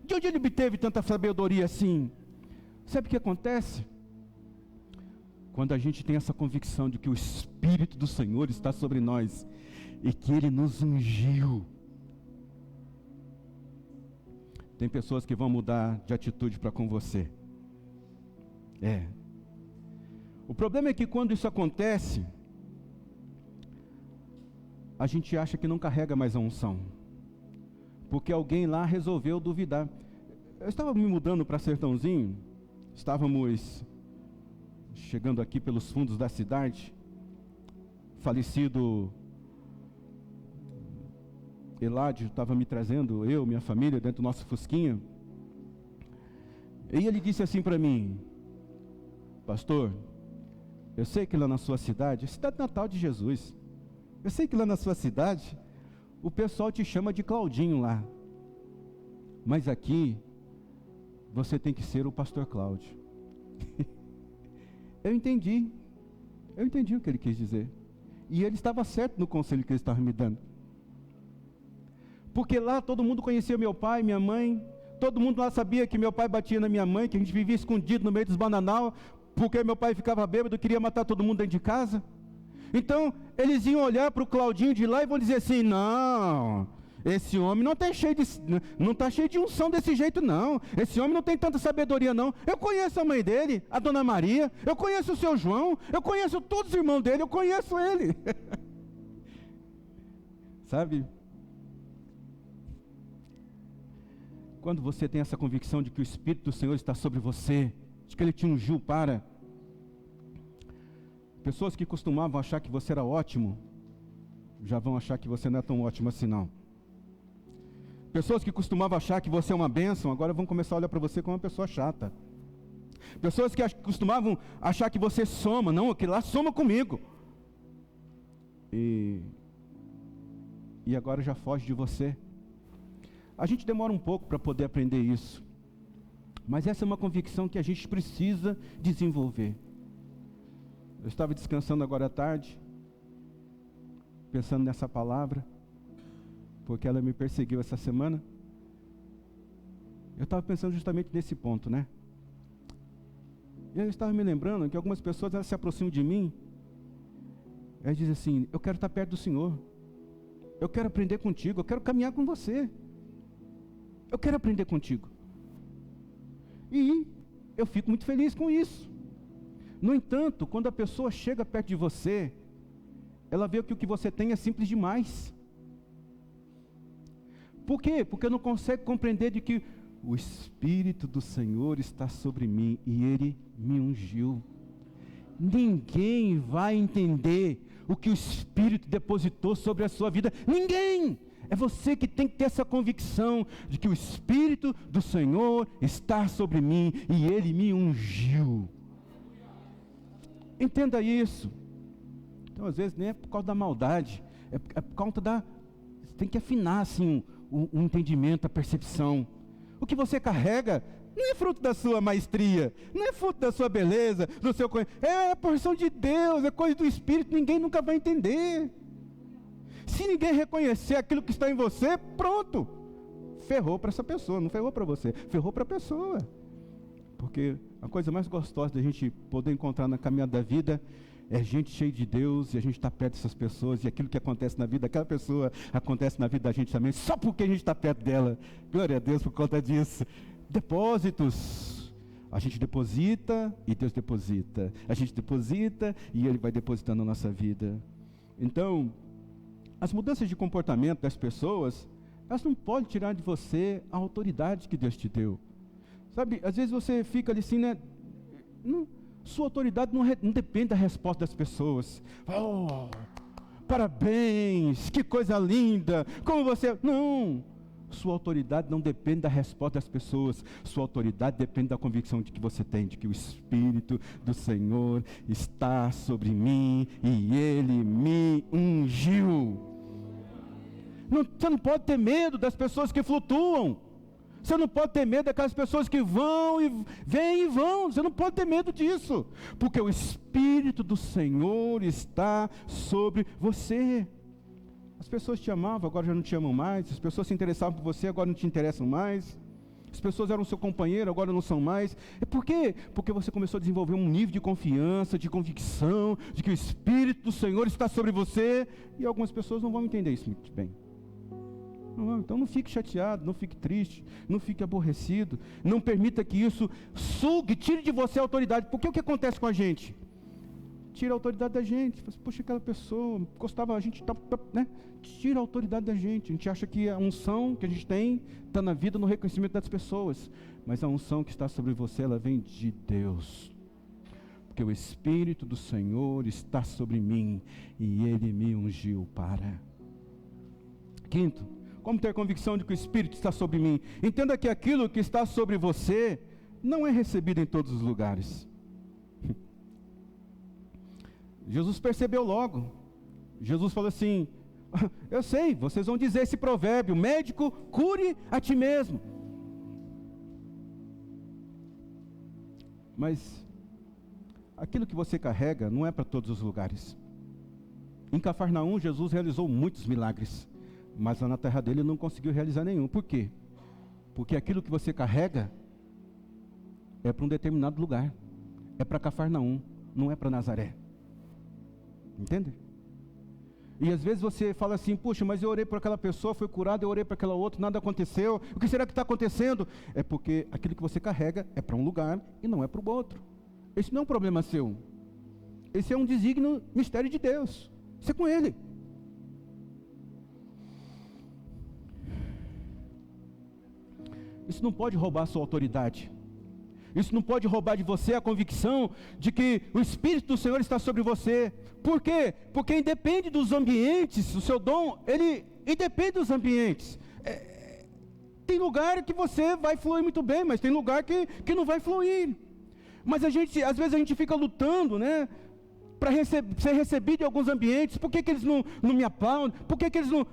De onde ele obteve tanta sabedoria assim? Sabe o que acontece? Quando a gente tem essa convicção de que o Espírito do Senhor está sobre nós e que Ele nos ungiu. Tem pessoas que vão mudar de atitude para com você. O problema é que quando isso acontece, a gente acha que não carrega mais a unção, porque alguém lá resolveu duvidar. Eu estava me mudando para Sertãozinho, estávamos chegando aqui pelos fundos da cidade, falecido Eládio estava me trazendo, eu, minha família, dentro do nosso fusquinha, e ele disse assim para mim: pastor, eu sei que lá na sua cidade, a cidade natal de Jesus, eu sei que lá na sua cidade, o pessoal te chama de Claudinho lá, mas aqui, você tem que ser o pastor Cláudio. Eu entendi o que ele quis dizer, e ele estava certo no conselho que ele estava me dando, porque lá todo mundo conhecia meu pai, minha mãe, todo mundo lá sabia que meu pai batia na minha mãe, que a gente vivia escondido no meio dos bananal, porque meu pai ficava bêbado, queria matar todo mundo dentro de casa. Então, eles iam olhar para o Claudinho de lá e vão dizer assim: não, esse homem não está cheio de unção desse jeito não, esse homem não tem tanta sabedoria não. Eu conheço a mãe dele, a dona Maria, eu conheço o seu João, eu conheço todos os irmãos dele, eu conheço ele. Sabe? Quando você tem essa convicção de que o Espírito do Senhor está sobre você, de que Ele te ungiu para... Pessoas que costumavam achar que você era ótimo, já vão achar que você não é tão ótimo assim não. Pessoas que costumavam achar que você é uma bênção, agora vão começar a olhar para você como uma pessoa chata. Pessoas que costumavam achar que você soma, não, aquele lá soma comigo. E agora já foge de você. A gente demora um pouco para poder aprender isso, mas essa é uma convicção que a gente precisa desenvolver. Eu estava descansando agora à tarde, pensando nessa palavra, porque ela me perseguiu essa semana. Eu estava pensando justamente nesse ponto, né? E eu estava me lembrando que algumas pessoas, elas se aproximam de mim, elas dizem assim: eu quero estar perto do Senhor, eu quero aprender contigo, eu quero caminhar com você, eu quero aprender contigo. E eu fico muito feliz com isso. No entanto, quando a pessoa chega perto de você, ela vê que o que você tem é simples demais. Por quê? Porque não consegue compreender de que o Espírito do Senhor está sobre mim e Ele me ungiu. Ninguém vai entender o que o Espírito depositou sobre a sua vida. Ninguém! É você que tem que ter essa convicção de que o Espírito do Senhor está sobre mim e Ele me ungiu. Entenda isso. Então, às vezes, nem é por causa da maldade, é por causa da... Você tem que afinar, assim, o entendimento, a percepção. O que você carrega não é fruto da sua maestria, não é fruto da sua beleza, do seu conhecimento. É a porção de Deus, é coisa do Espírito, ninguém nunca vai entender. Se ninguém reconhecer aquilo que está em você, pronto, ferrou para essa pessoa, não ferrou para você, ferrou para a pessoa. Porque a coisa mais gostosa da gente poder encontrar na caminhada da vida é gente cheia de Deus, e a gente está perto dessas pessoas, e aquilo que acontece na vida daquela pessoa, acontece na vida da gente também, só porque a gente está perto dela. Glória a Deus por conta disso. Depósitos. A gente deposita e Deus deposita. A gente deposita e Ele vai depositando na nossa vida. Então, as mudanças de comportamento das pessoas, elas não podem tirar de você a autoridade que Deus te deu. Sabe, às vezes você fica ali assim, né? Sua autoridade não depende da resposta das pessoas. Oh, parabéns, que coisa linda, como você... Não, sua autoridade não depende da resposta das pessoas. Sua autoridade depende da convicção de que você tem, de que o Espírito do Senhor está sobre mim e Ele me ungiu. Você não pode ter medo das pessoas que flutuam. Você não pode ter medo daquelas pessoas que vão e vêm e vão. Você não pode ter medo disso, porque o Espírito do Senhor está sobre você. As pessoas te amavam, agora já não te amam mais. As pessoas se interessavam por você, agora não te interessam mais. As pessoas eram seu companheiro, agora não são mais. E por quê? Porque você começou a desenvolver um nível de confiança, de convicção, de que o Espírito do Senhor está sobre você. E algumas pessoas não vão entender isso muito bem. Então não fique chateado, não fique triste, não fique aborrecido, não permita que isso sugue, tire de você a autoridade, porque o que acontece com a gente? Tira a autoridade da gente. Poxa, aquela pessoa gostava, a gente né? Tira a autoridade da gente. A gente acha que a unção que a gente tem está na vida, no reconhecimento das pessoas, mas a unção que está sobre você, ela vem de Deus. porque o Espírito do Senhor está sobre mim e Ele me ungiu para. Quinto, como ter convicção de que o Espírito está sobre mim? Entenda que aquilo que está sobre você não é recebido em todos os lugares. Jesus percebeu logo. Jesus falou assim: eu sei, vocês vão dizer esse provérbio: médico, cure a ti mesmo. Mas aquilo que você carrega não é para todos os lugares. Em Cafarnaum, Jesus realizou muitos milagres, mas lá na terra dele não conseguiu realizar nenhum. Por quê? Porque aquilo que você carrega é para um determinado lugar, é para Cafarnaum, não é para Nazaré. Entende? E às vezes você fala assim: puxa, mas eu orei por aquela pessoa, foi curado, eu orei para aquela outra, nada aconteceu, o que será que está acontecendo? É porque aquilo que você carrega é para um lugar e não é para o outro. Esse não é um problema seu, esse é um desígnio, mistério de Deus, isso é com Ele. Isso não pode roubar a sua autoridade. Isso não pode roubar de você a convicção de que o Espírito do Senhor está sobre você. Por quê? Porque independe dos ambientes, o seu dom, ele independe dos ambientes. Tem lugar que você vai fluir muito bem, mas tem lugar que não vai fluir. Mas às vezes a gente fica lutando, né? Para ser recebido em alguns ambientes. Por que eles não me aplaudem? Por que eles não...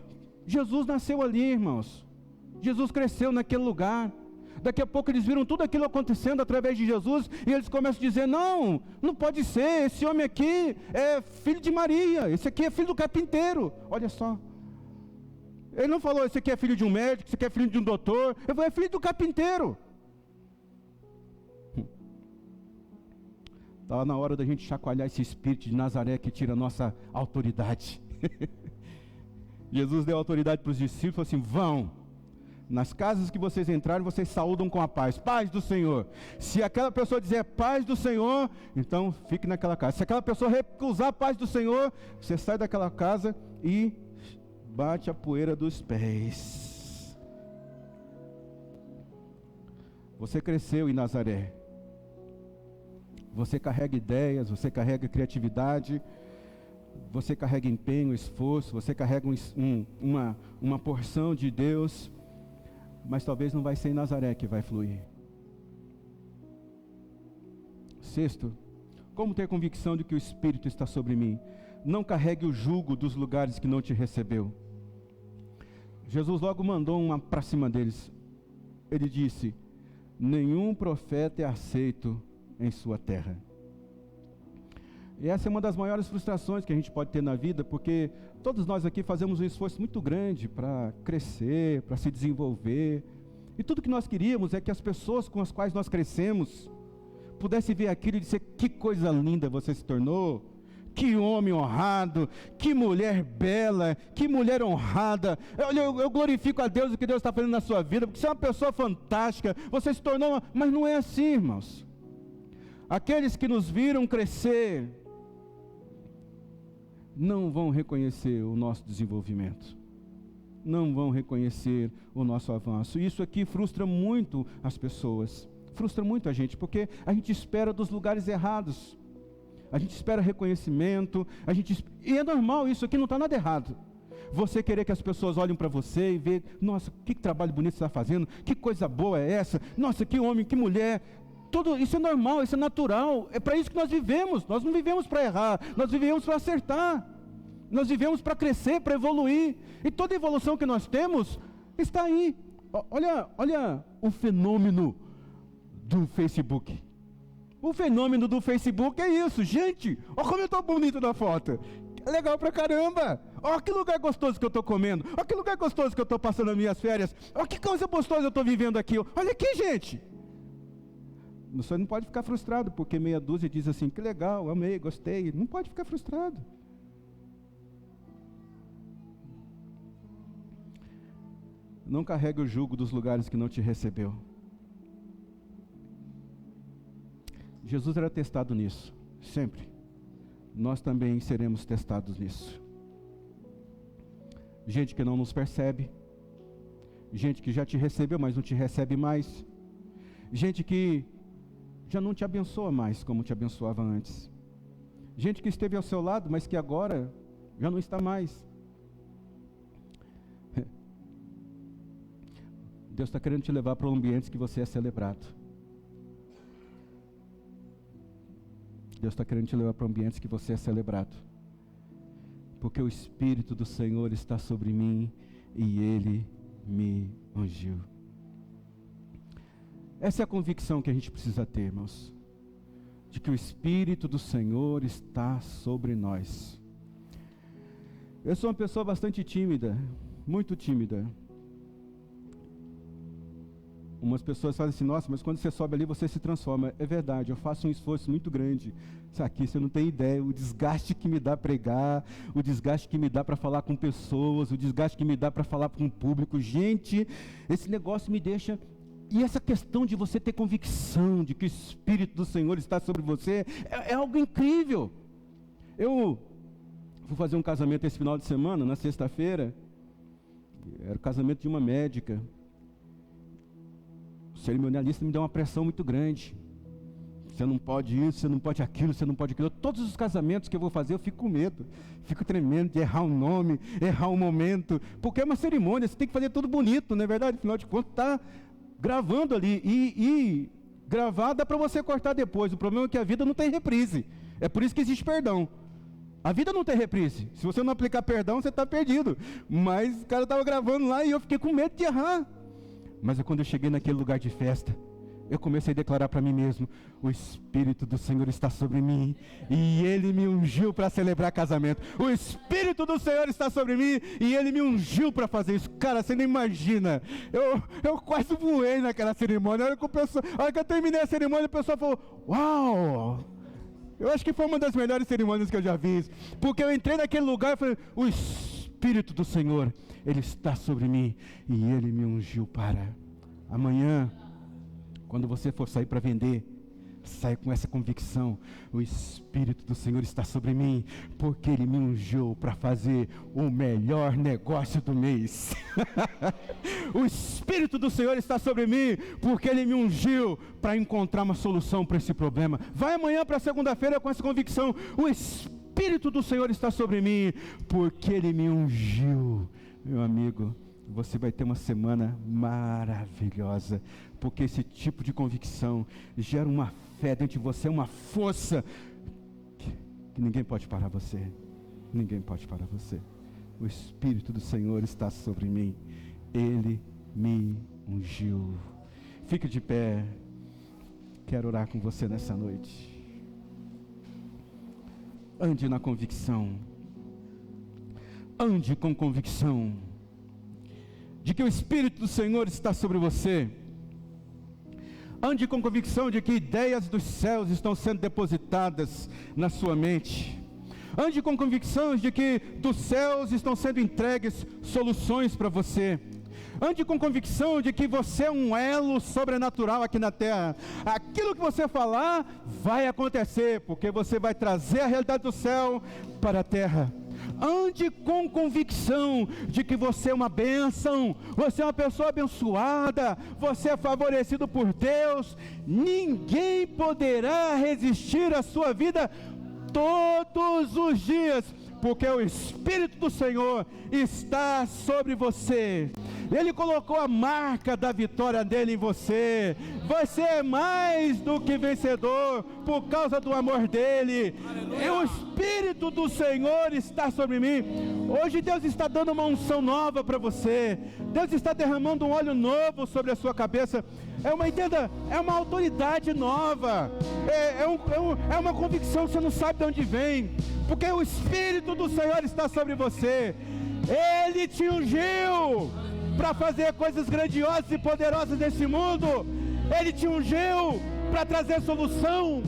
Jesus nasceu ali, irmãos. Jesus cresceu naquele lugar. Daqui a pouco eles viram tudo aquilo acontecendo através de Jesus, e eles começam a dizer: não pode ser, esse homem aqui é filho de Maria, esse aqui é filho do carpinteiro. Olha só, ele não falou: esse aqui é filho de um médico, esse aqui é filho de um doutor. Ele falou: é filho do carpinteiro. Está na hora da gente chacoalhar esse espírito de Nazaré que tira a nossa autoridade. Jesus deu autoridade para os discípulos, falou assim: vão nas casas que vocês entrarem, vocês saúdam com a paz, paz do Senhor. Se aquela pessoa dizer paz do Senhor, então fique naquela casa. Se aquela pessoa recusar a paz do Senhor, você sai daquela casa e bate a poeira dos pés. Você cresceu em Nazaré, você carrega ideias, você carrega criatividade, você carrega empenho, esforço, você carrega uma porção de Deus. Mas talvez não vai ser em Nazaré que vai fluir. Sexto, como ter convicção de que o Espírito está sobre mim? Não carregue o jugo dos lugares que não te recebeu. Jesus logo mandou uma para cima deles. Ele disse: nenhum profeta é aceito em sua terra. E essa é uma das maiores frustrações que a gente pode ter na vida, porque todos nós aqui fazemos um esforço muito grande para crescer, para se desenvolver. E tudo que nós queríamos é que as pessoas com as quais nós crescemos pudessem ver aquilo e dizer: que coisa linda você se tornou, que homem honrado, que mulher bela, que mulher honrada. Eu glorifico a Deus o que Deus está fazendo na sua vida, porque você é uma pessoa fantástica, você se tornou Mas não é assim, irmãos. Aqueles que nos viram crescer não vão reconhecer o nosso desenvolvimento, não vão reconhecer o nosso avanço. Isso aqui frustra muito as pessoas, frustra muito a gente, porque a gente espera dos lugares errados, a gente espera reconhecimento, e é normal, isso aqui não está nada errado. Você querer que as pessoas olhem para você e vejam: nossa, que trabalho bonito você está fazendo, que coisa boa é essa, nossa, que homem, que mulher. Tudo isso é normal, isso é natural, é para isso que nós vivemos. Nós não vivemos para errar, nós vivemos para acertar, nós vivemos para crescer, para evoluir, e toda evolução que nós temos está aí. Olha o fenômeno do Facebook. O fenômeno do Facebook é isso, gente. Olha como eu estou bonito na foto, é legal pra caramba. Olha que lugar gostoso que eu estou comendo, olha que lugar gostoso que eu estou passando as minhas férias, olha que coisa gostosa eu estou vivendo aqui. Olha aqui, gente. Você não pode ficar frustrado porque meia dúzia diz assim: que legal, amei, gostei. Não pode ficar frustrado. Não carregue o jugo dos lugares que não te recebeu. Jesus era testado nisso, sempre. Nós também seremos testados nisso. Gente que não nos percebe, gente que já te recebeu, mas não te recebe mais, gente que já não te abençoa mais como te abençoava antes. Gente que esteve ao seu lado, mas que agora já não está mais. Deus está querendo te levar para ambientes que você é celebrado. Deus está querendo te levar para ambientes que você é celebrado. Porque o Espírito do Senhor está sobre mim e Ele me ungiu. Essa é a convicção que a gente precisa ter, irmãos. De que o Espírito do Senhor está sobre nós. Eu sou uma pessoa bastante tímida, muito tímida. Umas pessoas falam assim, nossa, mas quando você sobe ali você se transforma. É verdade, eu faço um esforço muito grande. Isso aqui, você não tem ideia, o desgaste que me dá pregar, o desgaste que me dá para falar com pessoas, o desgaste que me dá para falar com o público. Gente, esse negócio me deixa... E essa questão de você ter convicção de que o Espírito do Senhor está sobre você, é algo incrível. Eu fui fazer um casamento esse final de semana, na sexta-feira. Era o casamento de uma médica. O cerimonialista me deu uma pressão muito grande. Você não pode isso, você não pode aquilo, você não pode aquilo. Todos os casamentos que eu vou fazer, eu fico com medo. Fico tremendo de errar um nome, errar um momento. Porque é uma cerimônia, você tem que fazer tudo bonito, não é verdade? Afinal de contas, está gravando ali. E gravar dá para você cortar depois. O problema é que a vida não tem reprise. É por isso que existe perdão. A vida não tem reprise. Se você não aplicar perdão, você está perdido. Mas o cara estava gravando lá e eu fiquei com medo de errar. Mas quando eu cheguei naquele lugar de festa, eu comecei a declarar para mim mesmo, o Espírito do Senhor está sobre mim, e Ele me ungiu para celebrar casamento. O Espírito do Senhor está sobre mim, e Ele me ungiu para fazer isso. Cara, você não imagina, eu quase voei naquela cerimônia. A hora que eu terminei a cerimônia, a pessoa falou, uau! Eu acho que foi uma das melhores cerimônias que eu já vi, porque eu entrei naquele lugar e falei, o Espírito do Senhor, Ele está sobre mim, e Ele me ungiu para... Amanhã, quando você for sair para vender, saia com essa convicção, o Espírito do Senhor está sobre mim, porque Ele me ungiu para fazer o melhor negócio do mês. O Espírito do Senhor está sobre mim, porque Ele me ungiu para encontrar uma solução para esse problema. Vai amanhã para segunda-feira com essa convicção, o Espírito do Senhor está sobre mim, porque Ele me ungiu. Meu amigo, você vai ter uma semana maravilhosa, porque esse tipo de convicção gera uma fé dentro de você, uma força que ninguém pode parar você. Ninguém pode parar você. O Espírito do Senhor está sobre mim. Ele me ungiu. Fique de pé. Quero orar com você nessa noite. Ande na convicção. Ande com convicção de que o Espírito do Senhor está sobre você. Ande com convicção de que ideias dos céus estão sendo depositadas na sua mente. Ande com convicção de que dos céus estão sendo entregues soluções para você. Ande com convicção de que você é um elo sobrenatural aqui na terra. Aquilo que você falar vai acontecer, porque você vai trazer a realidade do céu para a terra. Ande com convicção de que você é uma bênção, você é uma pessoa abençoada, você é favorecido por Deus. Ninguém poderá resistir à sua vida todos os dias, porque o Espírito do Senhor está sobre você. Ele colocou a marca da vitória dele em você. Você é mais do que vencedor por causa do amor dele. E o Espírito do Senhor está sobre mim. Hoje Deus está dando uma unção nova para você. Deus está derramando um óleo novo sobre a sua cabeça. É uma autoridade nova. É uma convicção que você não sabe de onde vem. Porque o Espírito do Senhor está sobre você. Ele te ungiu para fazer coisas grandiosas e poderosas nesse mundo. Ele te ungiu para trazer solução.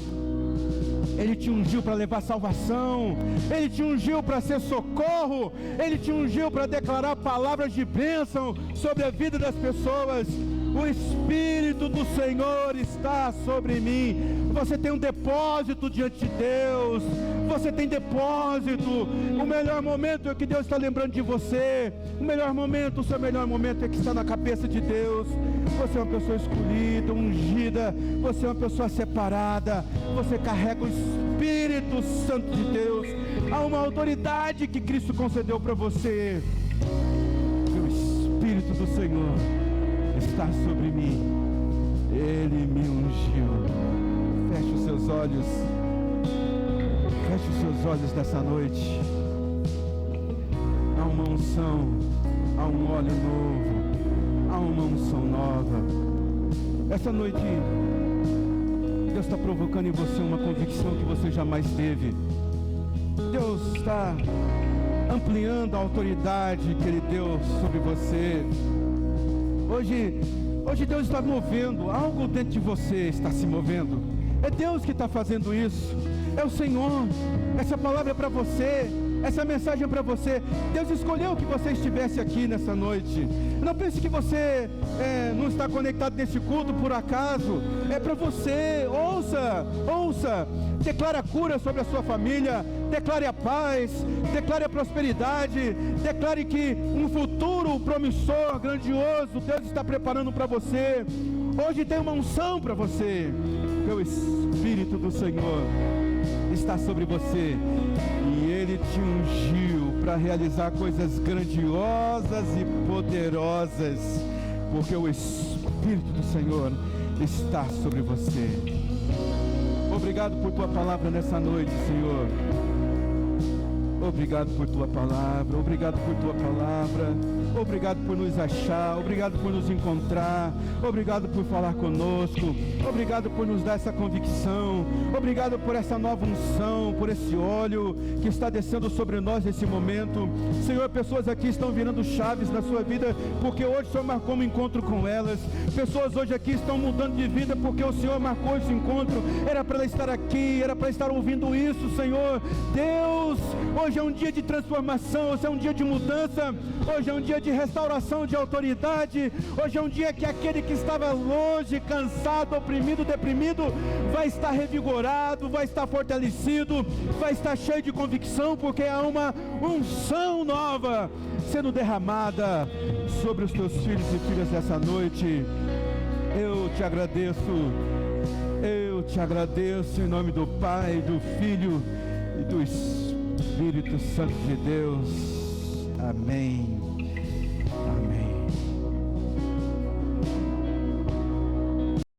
Ele te ungiu para levar salvação. Ele te ungiu para ser socorro. Ele te ungiu para declarar palavras de bênção sobre a vida das pessoas. O Espírito do Senhor está sobre mim. Você tem um depósito diante de Deus. Você tem depósito. O melhor momento é que Deus está lembrando de você. O melhor momento, o seu melhor momento é que está na cabeça de Deus. Você é uma pessoa escolhida, ungida. Você é uma pessoa separada. Você carrega o Espírito Santo de Deus. Há uma autoridade que Cristo concedeu para você. O Espírito do Senhor está sobre mim. Ele me ungiu. Feche os seus olhos. Feche os seus olhos nessa noite. Há uma unção, há um óleo novo, há uma unção nova. Essa noite, Deus está provocando em você uma convicção que você jamais teve. Deus está ampliando a autoridade que Ele deu sobre você. Hoje Deus está movendo, algo dentro de você está se movendo. É Deus que está fazendo isso. É o Senhor. Essa palavra é para você. Essa mensagem é para você. Deus escolheu que você estivesse aqui nessa noite. Não pense que você não está conectado nesse culto por acaso. É para você. Ouça. Declare a cura sobre a sua família. Declare a paz. Declare a prosperidade. Declare que um futuro promissor, grandioso, Deus está preparando para você. Hoje tem uma unção para você. O Espírito do Senhor está sobre você. E Ele te ungiu para realizar coisas grandiosas e poderosas, porque o Espírito do Senhor está sobre você. Obrigado por Tua palavra nessa noite, Senhor. Obrigado por Tua palavra, obrigado por Tua palavra, obrigado por nos achar, obrigado por nos encontrar, obrigado por falar conosco, obrigado por nos dar essa convicção, obrigado por essa nova unção, por esse óleo que está descendo sobre nós nesse momento. Senhor, pessoas aqui estão virando chaves na sua vida, porque hoje o Senhor marcou um encontro com elas. Pessoas hoje aqui estão mudando de vida, porque o Senhor marcou esse encontro. Era para ela estar aqui, era para estar ouvindo isso, Senhor. Deus, hoje é um dia de transformação, hoje é um dia de mudança, hoje é um dia de restauração de autoridade. Hoje é um dia que aquele que estava longe, cansado, oprimido, deprimido, vai estar revigorado, vai estar fortalecido, vai estar cheio de convicção, porque há uma unção nova sendo derramada sobre os teus filhos e filhas nessa noite. Eu te agradeço em nome do Pai, do Filho e do Espírito Santo de Deus. Amém. Amém.